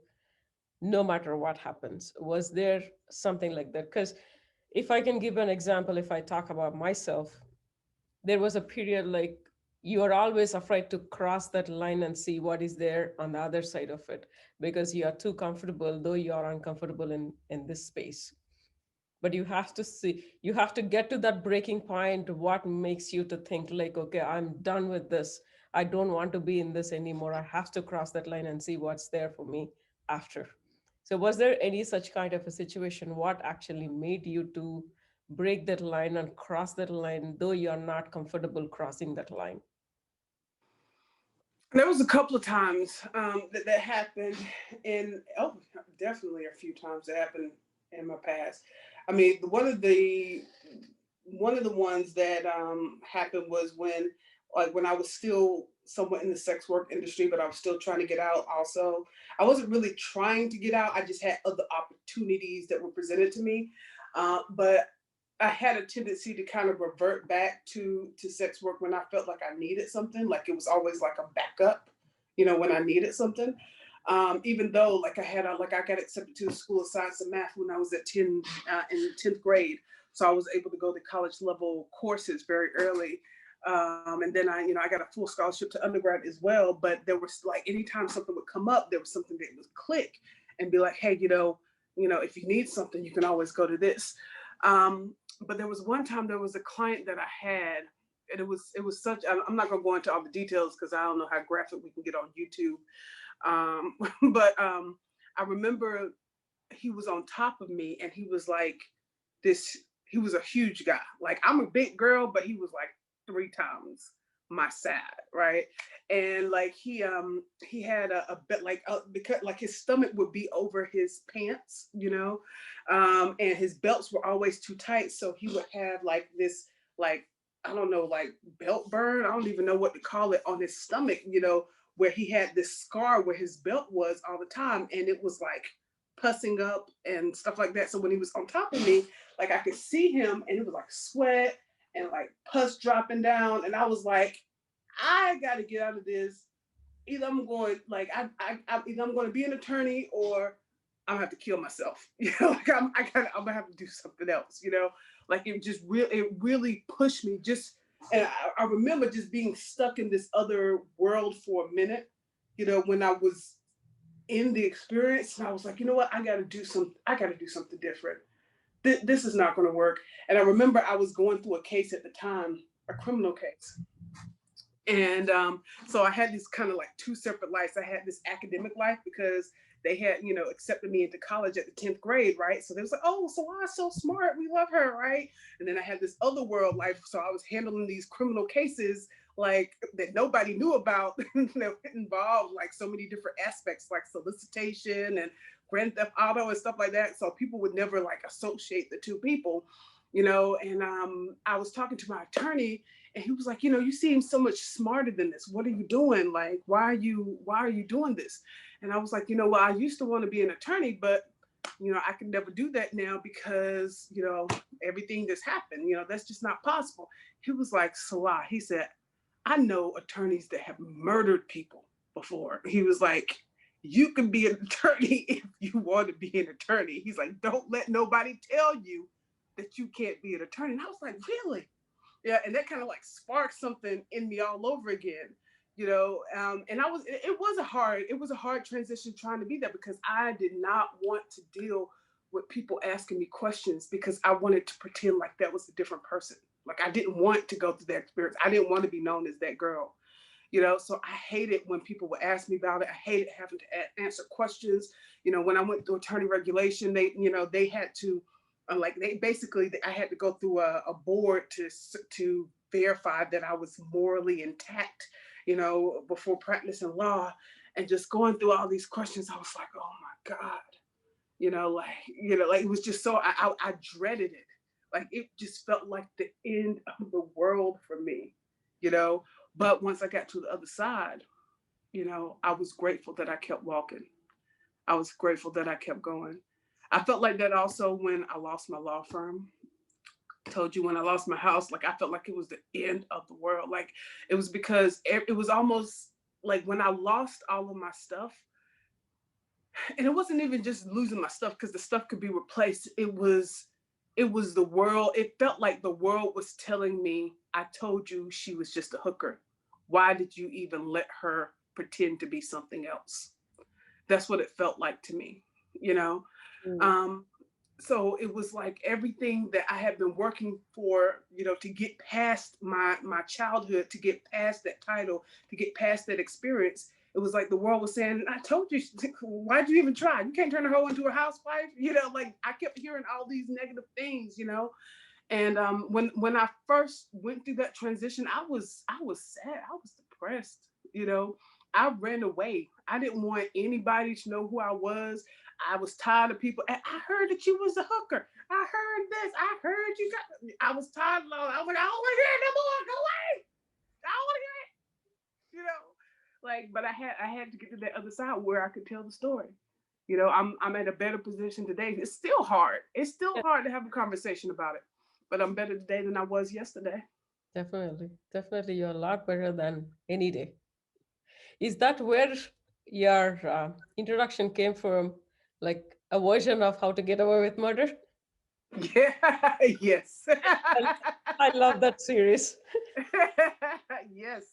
Speaker 1: no matter what happens. Was there something like that? Because if I can give an example, if I talk about myself, there was a period like you are always afraid to cross that line and see what is there on the other side of it because you are too comfortable, though you are uncomfortable in this space. But you have to get to that breaking point. What makes you to think like, okay, I'm done with this. I don't want to be in this anymore. I have to cross that line and see what's there for me after. So was there any such kind of a situation? What actually made you to break that line and cross that line, though you're not comfortable crossing that line?
Speaker 2: There was a couple of times that happened, in definitely a few times that happened in my past. I mean, one of the ones that happened was when I was still somewhat in the sex work industry, but I was still trying to get out. Also, I wasn't really trying to get out. I just had other opportunities that were presented to me, but I had a tendency to kind of revert back to sex work when I felt like I needed something. Like it was always like a backup, when I needed something. Even though like I got accepted to the School of Science and Math when I was in 10th grade, so I was able to go to college level courses very early. And then I got a full scholarship to undergrad as well. But there was like anytime something would come up, there was something that would click and be like, hey, if you need something, you can always go to this. But there was one time there was a client that I had, and it was such. I'm not gonna go into all the details because I don't know how graphic we can get on YouTube. But I remember he was on top of me, and he was like this. He was a huge guy. Like I'm a big girl, but he was like 3 times my size, right? And like he had a bit like because like his stomach would be over his pants, and his belts were always too tight, so he would have like this like I don't know like belt burn. I don't even know what to call it on his stomach, where he had this scar where his belt was all the time, and it was like pussing up and stuff like that. So when he was on top of me, like I could see him, and it was like sweat and like pus dropping down, and I was like, I got to get out of this. Either I'm going like either I'm going to be an attorney or I'm gonna have to kill myself. Like I'm gonna have to do something else. Like it really pushed me. And I remember just being stuck in this other world for a minute. When I was in the experience, and I was like, you know what, I got to do something different. This is not going to work. And I remember I was going through a case at the time, a criminal case. And so I had these kind of like two separate lives. I had this academic life because they had, accepted me into college at the 10th grade, right? So they was like, oh, Sela's so smart. We love her, right? And then I had this other world life. So I was handling these criminal cases like that nobody knew about that involved like so many different aspects like solicitation and grand theft auto and stuff like that. So people would never like associate the two people, and I was talking to my attorney, and he was like, you seem so much smarter than this. What are you doing? Like, why are you doing this? And I was like, well, I used to want to be an attorney, but I can never do that now because, everything that's happened, that's just not possible. He was like, Salah, he said, I know attorneys that have murdered people before. He was like, you can be an attorney if you want to be an attorney. He's like, don't let nobody tell you that you can't be an attorney. And I was like, really? Yeah, and that kind of like sparked something in me all over again, and it was a hard transition trying to be that because I did not want to deal with people asking me questions because I wanted to pretend like that was a different person. Like I didn't want to go through that experience. I didn't want to be known as that girl, so I hated when people would ask me about it. I hated having to answer questions. When I went through attorney regulation, they had to I had to go through a board to verify that I was morally intact, before practicing law. And just going through all these questions, I was like, oh my God, like it was just so I dreaded it. Like it just felt like the end of the world for me, you know. But once I got to the other side, I was grateful that I kept walking. I was grateful that I kept going. I felt like that also when I lost my law firm. I told you when I lost my house, like I felt like it was the end of the world. Like it was because it was almost like when I lost all of my stuff, and it wasn't even just losing my stuff because the stuff could be replaced. It was the world. It felt like the world was telling me, I told you she was just a hooker. Why did you even let her pretend to be something else? That's what it felt like to me, you know?
Speaker 1: Mm.
Speaker 2: Um, So it was like everything that I had been working for, to get past my childhood, to get past that title, to get past that experience. It was like the world was saying, I told you, why'd you even try? You can't turn a hoe into a housewife. Like I kept hearing all these negative things. And when I first went through that transition, I was sad. I was depressed. I ran away. I didn't want anybody to know who I was. I was tired of people. I heard that you was a hooker. I heard this. I heard you got. I was tired of all. I was like, I don't want to hear it no more. Go away. I don't want to hear it. But I had to get to that other side where I could tell the story. I'm at a better position today. It's still hard. It's still
Speaker 1: Yeah,
Speaker 2: hard to have a conversation about it, but I'm better today than I was yesterday.
Speaker 1: definitely. Definitely, you're a lot better than any day. Is that where your introduction came from? Like a version of how to get away with murder?
Speaker 2: Yeah. Yes.
Speaker 1: I I love that series.
Speaker 2: Yes.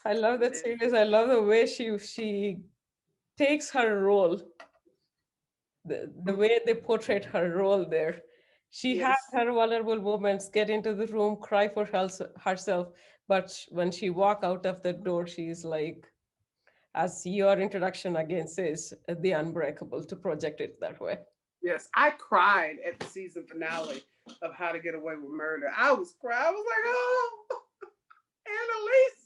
Speaker 1: I love
Speaker 2: It
Speaker 1: that
Speaker 2: is.
Speaker 1: series. I love the way she takes her role, the way they portrayed her role there. She had
Speaker 2: Yes.
Speaker 1: her vulnerable moments, get into the room, cry for herself, but when she walk out of the door, she's like, as your introduction again says, the unbreakable, to project it that way.
Speaker 2: Yes. I cried at the season finale of How to Get Away with Murder. I was crying. I was like, oh, Annalise.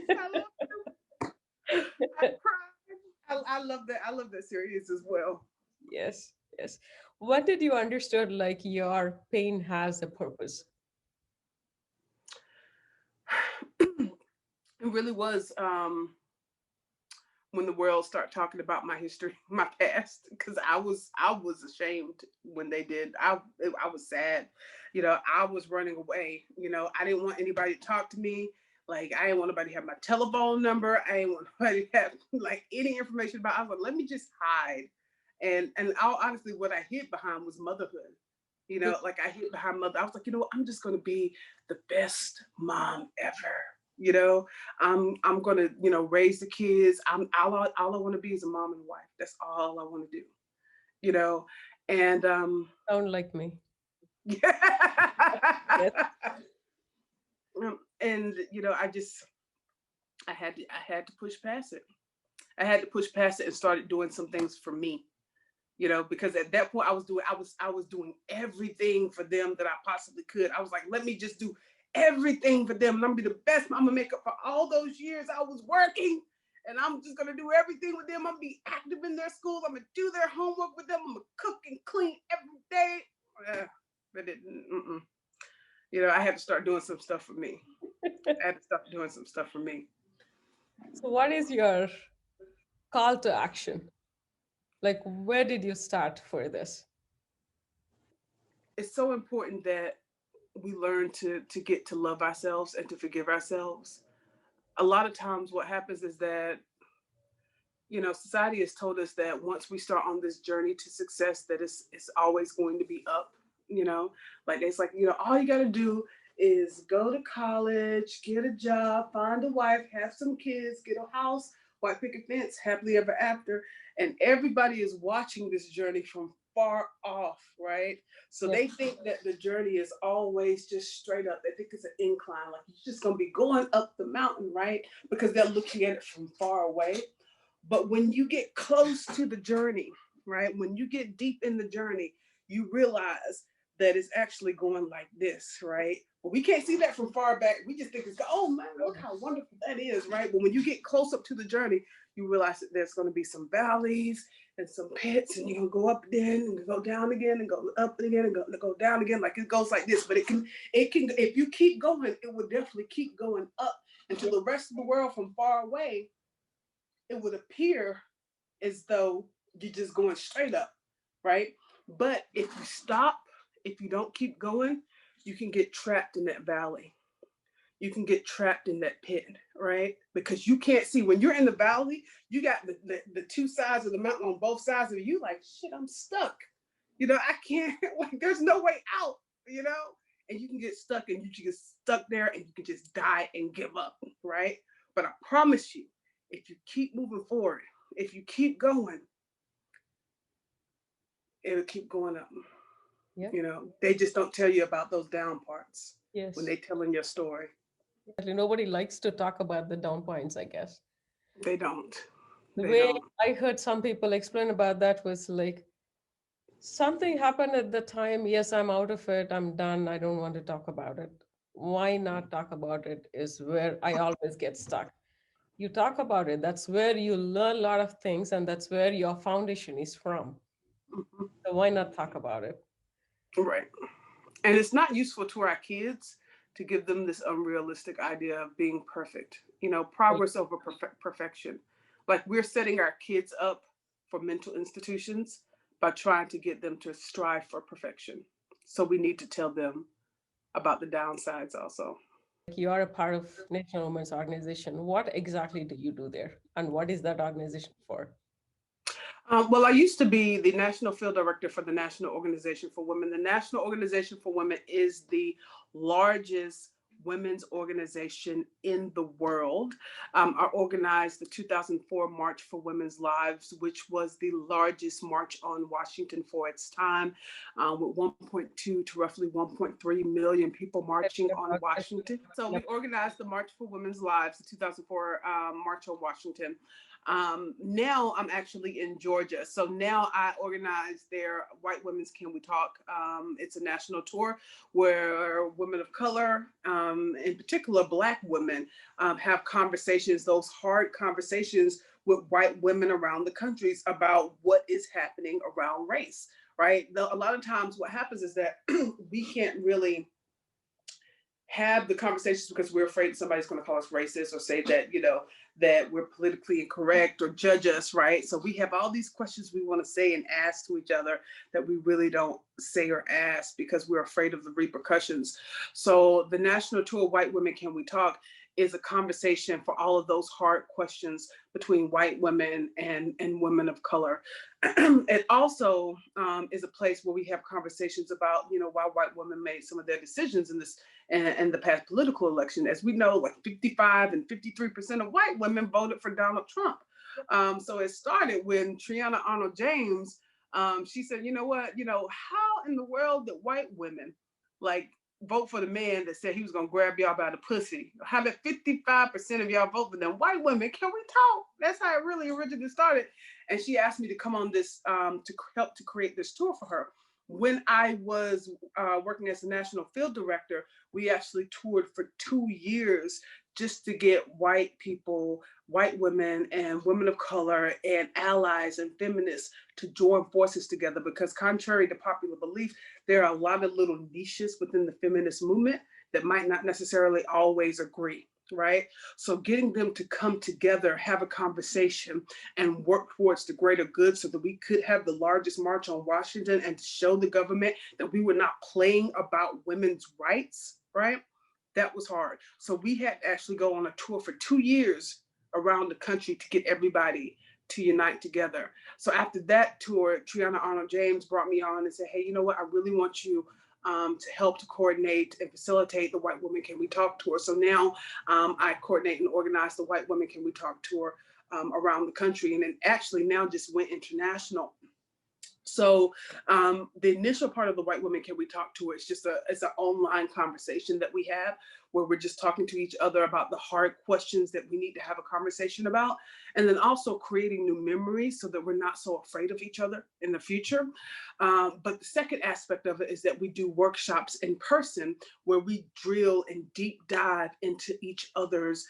Speaker 2: I love I cried. I love that. I love that series as well.
Speaker 1: Yes, yes. When did you understood like your pain has a purpose?
Speaker 2: It really was when the world started talking about my history, my past, because I was ashamed when they did. I was sad. I was running away. I didn't want anybody to talk to me. Like I didn't want nobody to have my telephone number. I didn't want nobody to have like any information about. I was like, let me just hide. And all honestly, what I hid behind was motherhood. Like I hid behind mother. I was like, I'm just gonna be the best mom ever. You know, I'm gonna, raise the kids. All I want to be is a mom and wife. That's all I want to do. You know, and
Speaker 1: Sound like me. Yes.
Speaker 2: and I had to push past it. I had to push past it and started doing some things for me. Because at that point I was doing everything for them that I possibly could. I was like, let me just do everything for them, and I'm gonna be the best. I'm gonna make up for all those years I was working, and I'm just gonna do everything with them. I'm gonna be active in their schools. I'm gonna do their homework with them. I'm gonna cook and clean every day. But it, I had to start doing some stuff for me. I had to start doing some stuff for me.
Speaker 1: So what is your call to action? Like where did you start for this?
Speaker 2: It's so important that we learn to get to love ourselves and to forgive ourselves. A lot of times what happens is that society has told us that once we start on this journey to success, that it's always going to be up. you know like it's like, all you got to do is go to college, get a job, find a wife, have some kids, get a house, white picket fence, happily ever after. And everybody is watching this journey from far off, right? So
Speaker 1: Yeah.
Speaker 2: they think that the journey is always just straight up. They think it's an incline, like you're just going to be going up the mountain, right? Because they're looking at it from far away. But when you get close to the journey, right, when you get deep in the journey, you realize that it's actually going like this, right? But we can't see that from far back. We just think it's, oh man, look how wonderful that is, right? But when you get close up to the journey, you realize that there's going to be some valleys and some pits, and you're going to go up again and go down again and go up again and go down again. Like it goes like this. But it can, if you keep going, it will definitely keep going up until the rest of the world from far away, it would appear as though you're just going straight up, right? But if you stop, if you don't keep going, you can get trapped in that valley. You can get trapped in that pit, right? Because you can't see. When you're in the valley, you got the two sides of the mountain on both sides of you, like, shit, I'm stuck. I can't, like, there's no way out, you know? And you can get stuck, and you can get stuck there and you can just die and give up, right? But I promise you, if you keep moving forward, if you keep going, it'll keep going up.
Speaker 1: Yeah.
Speaker 2: They just don't tell you about those down parts when
Speaker 1: Yes.
Speaker 2: they telling your story.
Speaker 1: Exactly. Nobody likes to talk about the down points, I guess.
Speaker 2: They don't.
Speaker 1: The
Speaker 2: They
Speaker 1: way
Speaker 2: don't.
Speaker 1: I heard some people explain about that was like, something happened at the time. Yes, I'm out of it. I'm done. I don't want to talk about it. Why not talk about it is where I always get stuck. You talk about it. That's where you learn a lot of things, and that's where your foundation is from.
Speaker 2: Mhm.
Speaker 1: So why not talk about it?
Speaker 2: Right. And it's not useful to our kids to give them this unrealistic idea of being perfect.
Speaker 1: Right.
Speaker 2: Progress over perfection. Like we're setting our kids up for mental institutions by trying to get them to strive for perfection. So we need to tell them about the downsides also.
Speaker 1: You are a part of National Women's Organization. What exactly do you do there? And what is that organization for?
Speaker 2: Well, I used to be the national field director for the National Organization for Women. The National Organization for Women is the largest women's organization in the world. I organized the 2004 March for Women's Lives, which was the largest march on Washington for its time, with 1.2 to roughly 1.3 million people marching on Washington. So we
Speaker 1: Yep.
Speaker 2: organized the March for Women's Lives, the 2004 March on Washington. Now I'm actually in Georgia. So now I organize their White Women's Can We Talk. It's a national tour where women of color, in particular Black women, have conversations, those hard conversations with white women around the countries about what is happening around race, right? A lot of times what happens is that we can't really have the conversations because we're afraid somebody's going to call us racist or say that that we're politically incorrect or judge us, right? So we have all these questions we want to say and ask to each other that we really don't say or ask because we're afraid of the repercussions. So the national tour White Women Can We Talk is a conversation for all of those hard questions between white women and women of color. It also is a place where we have conversations about why white women made some of their decisions in this and the past political election. As we know, like 55 and 53% of white women voted for Donald Trump. So it started when Triana Arnold James, she said, you know what, how in the world did white women like vote for the man that said he was gonna grab y'all by the pussy? How did 55% of y'all vote for them? White women, can we talk? That's how it really originally started. And she asked me to come on this to help to create this tour for her. When I was working as a national field director, we actually toured for 2 years just to get white people, white women, and women of color, and allies and feminists to join forces together. Because, contrary to popular belief, there are a lot of little niches within the feminist movement that might not necessarily always agree. Right? So getting them to come together, have a conversation, and work towards the greater good so that we could have the largest march on Washington and show the government that we were not playing about women's rights, right? That was hard. So we had to actually go on a tour for 2 years around the country to get everybody to unite together. So after that tour, Triana Arnold James brought me on and said, hey, you know what? I really want you to help to coordinate and facilitate the White Women Can We Talk tour. So now I coordinate and organize the White Women Can We Talk tour around the country, and it actually now just went international. So the initial part of the White Women Can We Talk tour is just it's an online conversation that we have where we're just talking to each other about the hard questions that we need to have a conversation about, and then also creating new memories so that we're not so afraid of each other in the future. But the second aspect of it is that we do workshops in person where we drill and deep dive into each other's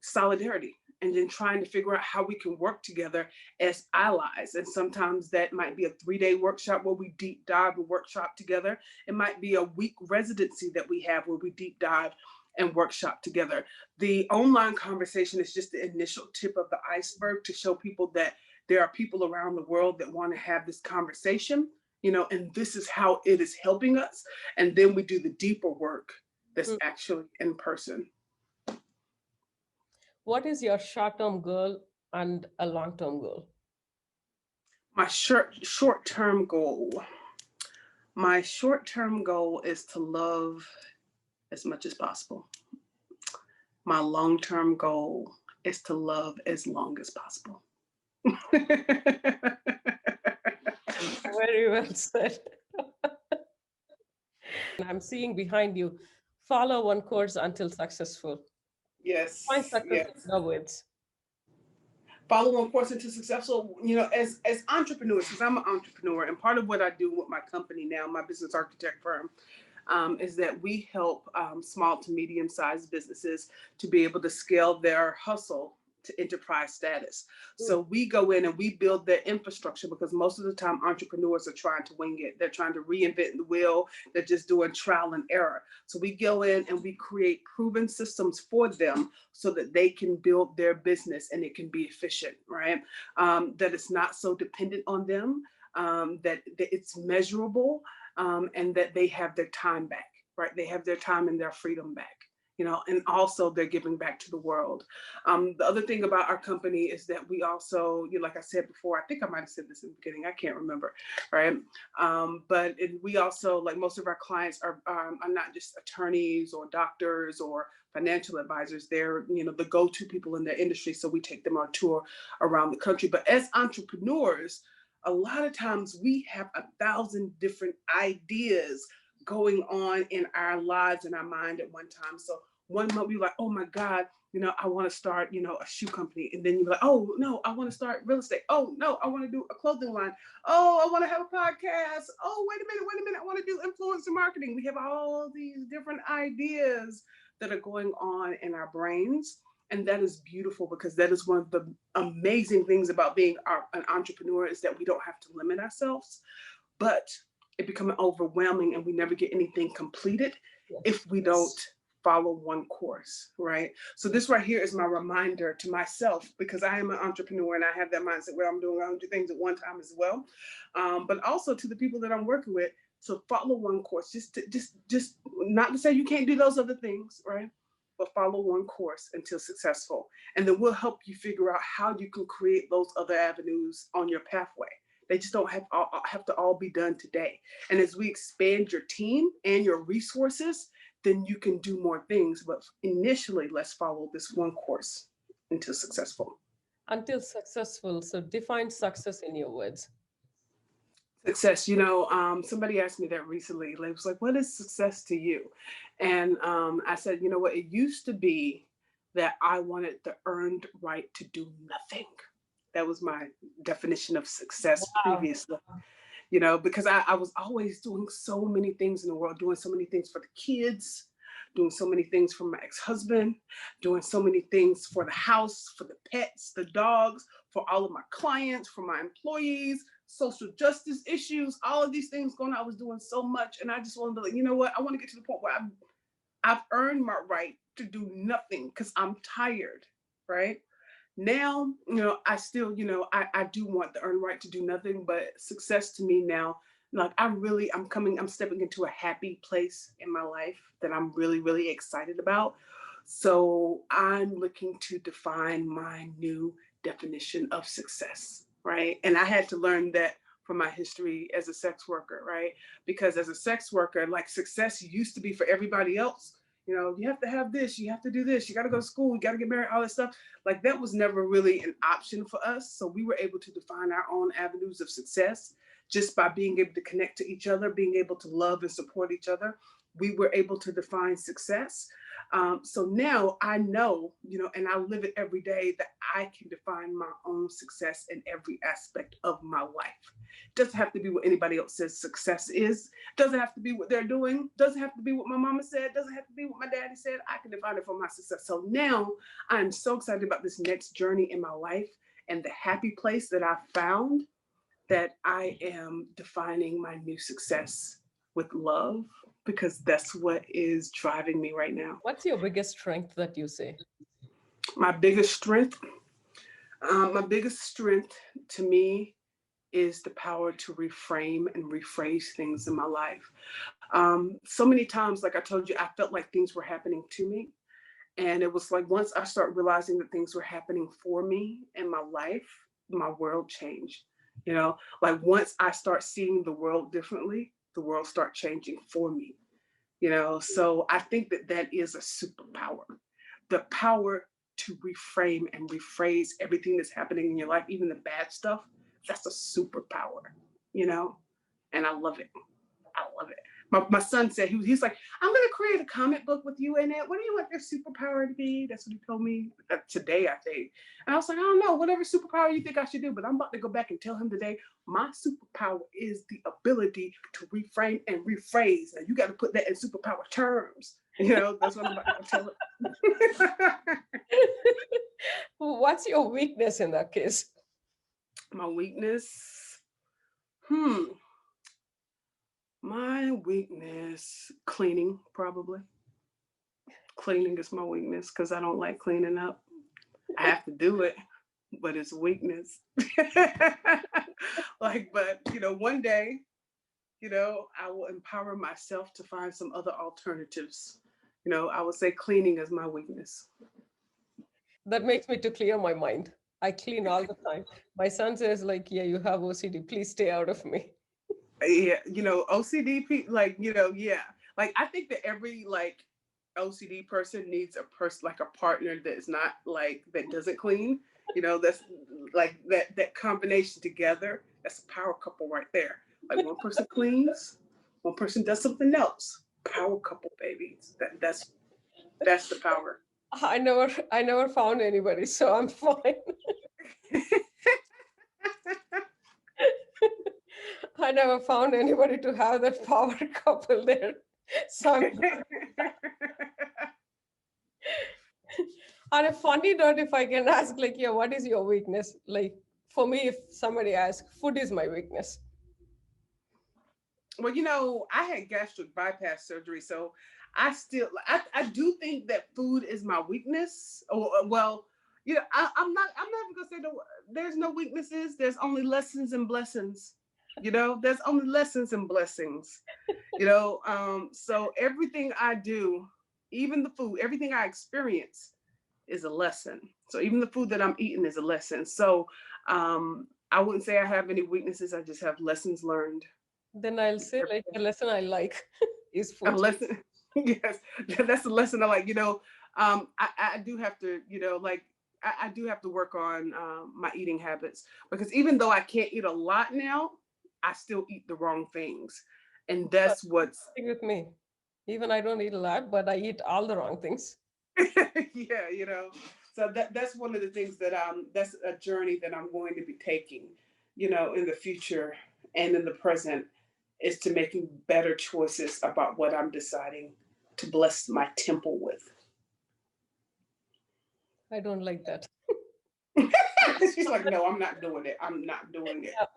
Speaker 2: solidarity, and then trying to figure out how we can work together as allies. And sometimes that might be a 3-day workshop where we deep dive and workshop together. It might be a week residency that we have where we deep dive and workshop together. The online conversation is just the initial tip of the iceberg to show people that there are people around the world that want to have this conversation, and this is how it is helping us. And then we do the deeper work that's
Speaker 1: Mm.
Speaker 2: actually in person.
Speaker 1: What is your short-term goal and a long-term goal?
Speaker 2: My short-term goal. My short-term goal is to love as much as possible. My long-term goal is to love as long as possible.
Speaker 1: Very well said. I'm seeing behind you, follow one course until successful. Find
Speaker 2: Yes,
Speaker 1: success in
Speaker 2: yes.
Speaker 1: other words.
Speaker 2: Follow on course into successful, as entrepreneurs, because I'm an entrepreneur, and part of what I do with my company now, my business architect firm, is that we help small to medium sized businesses to be able to scale their hustle to enterprise status. So we go in and we build their infrastructure, because most of the time entrepreneurs are trying to wing it. They're trying to reinvent the wheel. They're just doing trial and error. So we go in and we create proven systems for them so that they can build their business and it can be efficient, right? That it's not so dependent on them, that it's measurable, and that they have their time back, right? They have their time and their freedom back, and also they're giving back to the world. The other thing about our company is that we also, like I said before, I think I might have said this in the beginning, I can't remember, right? We also, like most of our clients are not just attorneys or doctors or financial advisors. They're, the go-to people in their industry. So we take them on tour around the country. But as entrepreneurs, a lot of times we have 1,000 different ideas going on in our lives and our mind at one time. So one month we're like, oh my God, I want to start, a shoe company. And then you're like, oh no, I want to start real estate. Oh no, I want to do a clothing line. Oh, I want to have a podcast. Oh, wait a minute. I want to do influencer marketing. We have all these different ideas that are going on in our brains. And that is beautiful, because that is one of the amazing things about being an entrepreneur, is that we don't have to limit ourselves, but it becomes overwhelming and we never get anything completed if we don't follow one course, right? So this right here is my reminder to myself, because I am an entrepreneur and I have that mindset where I'm doing 100 things at one time as well, but also to the people that I'm working with. So follow one course, just not to say you can't do those other things, right? But follow one course until successful. And then we'll help you figure out how you can create those other avenues on your pathway. They just don't have to all be done today. And as we expand your team and your resources, then you can do more things. But initially, let's follow this one course until successful.
Speaker 1: Until successful. So define success in your words.
Speaker 2: Success, somebody asked me that recently. They was like, what is success to you? And I said, you know what, it used to be that I wanted the earned right to do nothing. That was my definition of success
Speaker 1: Wow.
Speaker 2: previously, because I was always doing so many things in the world, doing so many things for the kids, doing so many things for my ex-husband, doing so many things for the house, for the pets, the dogs, for all of my clients, for my employees, social justice issues, all of these things going on. I was doing so much. And I just wanted to, you know what? I want to get to the point where I've earned my right to do nothing because I'm tired, right? Now, I still, I do want the earned right to do nothing, but success to me now, like I'm stepping into a happy place in my life that I'm really, really excited about. So I'm looking to define my new definition of success, right? And I had to learn that from my history as a sex worker, right? Because as a sex worker, like, success used to be for everybody else. You have to have this, you have to do this, you got to go to school, you got to get married, all that stuff. Like, that was never really an option for us. So we were able to define our own avenues of success just by being able to connect to each other, being able to love and support each other. We were able to define success. So now I know, and I live it every day, that I can define my own success in every aspect of my life. It doesn't have to be what anybody else says success is. Doesn't have to be what they're doing. Doesn't have to be what my mama said. Doesn't have to be what my daddy said. I can define it for my success. So now I'm so excited about this next journey in my life and the happy place that I found, that I am defining my new success with love, because that's what is driving me right now.
Speaker 1: What's your biggest strength that you say?
Speaker 2: My biggest strength, my biggest strength to me is the power to reframe and rephrase things in my life. So many times, like I told you, I felt like things were happening to me. And it was like, once I started realizing that things were happening for me in my life, my world changed. Like, once I start seeing the world differently, the world start changing for me. So I think that that is a superpower. The power to reframe and rephrase everything that's happening in your life, even the bad stuff, that's a superpower, you know? And I love it. I love it. My son said he's like, I'm gonna create a comic book with you in it. What do you want your superpower to be? That's what he told me today, I think. And I was like, I don't know, whatever superpower you think I should do. But I'm about to go back and tell him today, my superpower is the ability to reframe and rephrase. Now you got to put that in superpower terms. That's what I'm about to tell him.
Speaker 1: What's your weakness in that case?
Speaker 2: My weakness? My weakness, cleaning, probably. Cleaning is my weakness because I don't like cleaning up. I have to do it, but it's a weakness. But one day, I will empower myself to find some other alternatives. I would say cleaning is my weakness.
Speaker 1: That makes me to clear my mind. I clean all the time. My son says, like, yeah, you have OCD. Please stay out of me.
Speaker 2: Yeah, OCD, yeah. Like, I think that every, OCD person needs a person, like a partner that's not, that doesn't clean. That's, that combination together, that's a power couple right there. Like, one person cleans, one person does something else. Power couple, babies. That's the power.
Speaker 1: I never found anybody, so I'm fine. I never found anybody to have that power couple there. So on a funny note, if I can ask, yeah, what is your weakness? Like, for me, if somebody asks, food is my weakness.
Speaker 2: Well, I had gastric bypass surgery, so I do think that food is my weakness. Well, I'm not even gonna say there's no weaknesses. There's only lessons and blessings. There's only lessons and blessings. So everything I do, even the food, everything I experience is a lesson. So even the food that I'm eating is a lesson. So I wouldn't say I have any weaknesses. I just have lessons learned.
Speaker 1: Then I'll say, like, a lesson I like is food.
Speaker 2: A lesson. Yes, that's a lesson I like. I do have to, I do have to work on my eating habits, because even though I can't eat a lot now, I still eat the wrong things. And that's what's
Speaker 1: with me. Even I don't eat a lot, but I eat all the wrong things.
Speaker 2: Yeah. So that's one of the things that that's a journey that I'm going to be taking, in the future and in the present, is to making better choices about what I'm deciding to bless my temple with.
Speaker 1: I don't like that.
Speaker 2: She's like, no, I'm not doing it. I'm not doing it.
Speaker 1: Yeah.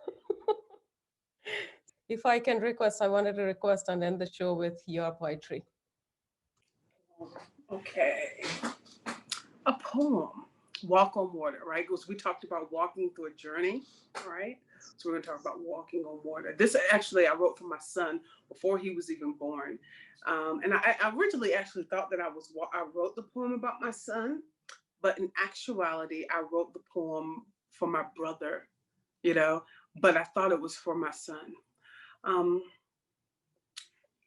Speaker 1: If I can request, I wanted to request and end the show with your poetry.
Speaker 2: Okay. A poem. Walk on water, right? Because we talked about walking through a journey, right? So we're going to talk about walking on water. This actually I wrote for my son before he was even born. And I originally actually thought that I wrote the poem about my son, but in actuality, I wrote the poem for my brother, but I thought it was for my son.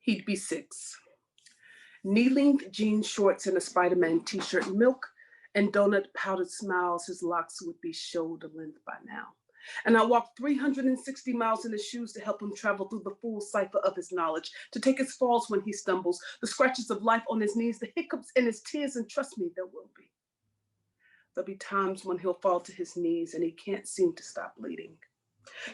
Speaker 2: He'd be 6. Knee-length jean shorts and a Spider-Man t-shirt, milk and donut powdered smiles, his locks would be shoulder length by now. And I walked 360 miles in his shoes to help him travel through the full cipher of his knowledge, to take his falls when he stumbles, the scratches of life on his knees, the hiccups and his tears, and trust me, there will be. There'll be times when he'll fall to his knees and he can't seem to stop bleeding.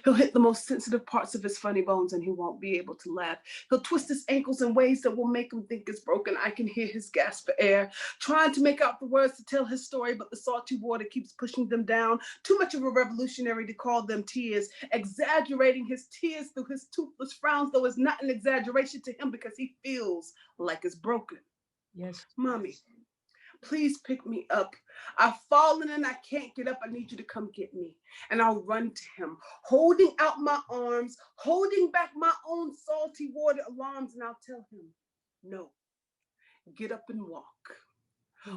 Speaker 2: He'll hit the most sensitive parts of his funny bones and he won't be able to laugh. He'll twist his ankles in ways that will make him think it's broken. I can hear his gasp for air, trying to make out the words to tell his story, but the salty water keeps pushing them down. Too much of a revolutionary to call them tears, exaggerating his tears through his toothless frowns, though it's not an exaggeration to him because he feels like it's broken.
Speaker 1: Yes.
Speaker 2: Mommy, please pick me up. I've fallen and I can't get up. I need you to come get me. And I'll run to him, holding out my arms, holding back my own salty water alarms. And I'll tell him, no, get up and walk.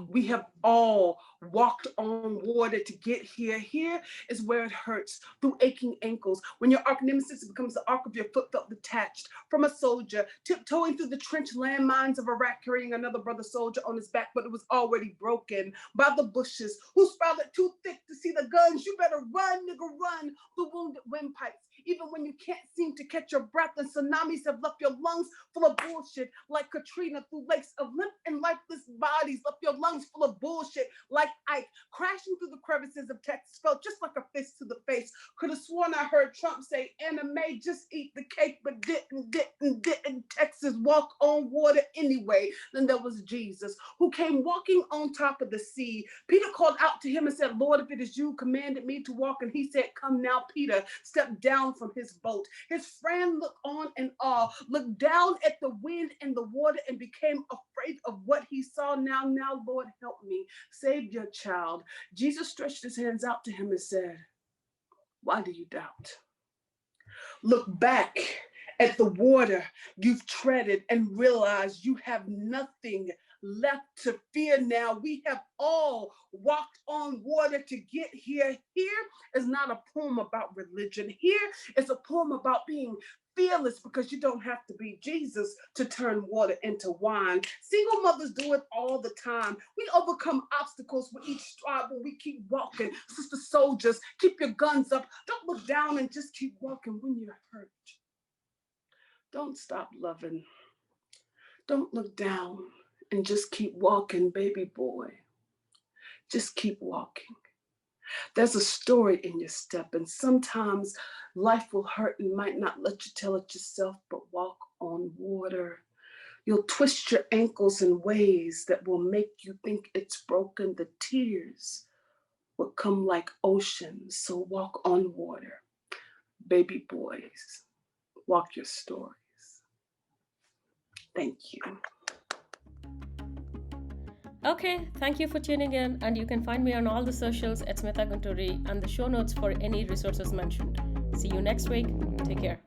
Speaker 2: We have all walked on water to get here. Here is where it hurts, through aching ankles. When your arch nemesis becomes the arc of your foot felt detached from a soldier, tiptoeing through the trench landmines of Iraq, carrying another brother soldier on his back, but it was already broken by the bushes, who sprouted too thick to see the guns. You better run, nigga, run, through wounded windpipes. even when you can't seem to catch your breath and tsunamis have left your lungs full of bullshit like Katrina through lakes of limp and lifeless bodies, left your lungs full of bullshit like Ike, crashing through the crevices of Texas, felt just like a fist to the face. Could have sworn I heard Trump say, Anna Mae, just eat the cake, but didn't Texas walk on water anyway. Then there was Jesus, who came walking on top of the sea. Peter called out to him and said, Lord, if it is you, commanded me to walk. And he said, come now. Peter stepped down from his boat. His friend looked on in awe, looked down at the wind and the water and became afraid of what he saw. Now, Lord, help me. Save your child. Jesus stretched his hands out to him and said, why do you doubt? Look back at the water you've treaded and realize you have nothing left to fear now. We have all walked on water to get here. Here is not a poem about religion. Here is a poem about being fearless, because you don't have to be Jesus to turn water into wine. Single mothers do it all the time. We overcome obstacles with each stride when we keep walking. Sister soldiers, keep your guns up. Don't look down and just keep walking when you're hurt. Don't stop loving. Don't look down and just keep walking, baby boy. Just keep walking. There's a story in your step, and sometimes life will hurt and might not let you tell it yourself, but walk on water. You'll twist your ankles in ways that will make you think it's broken. The tears will come like oceans, so walk on water. Baby boys, walk your stories. Thank you.
Speaker 1: Okay, thank you for tuning in, and you can find me on all the socials at Smitha and the show notes for any resources mentioned. See you next week. Take care.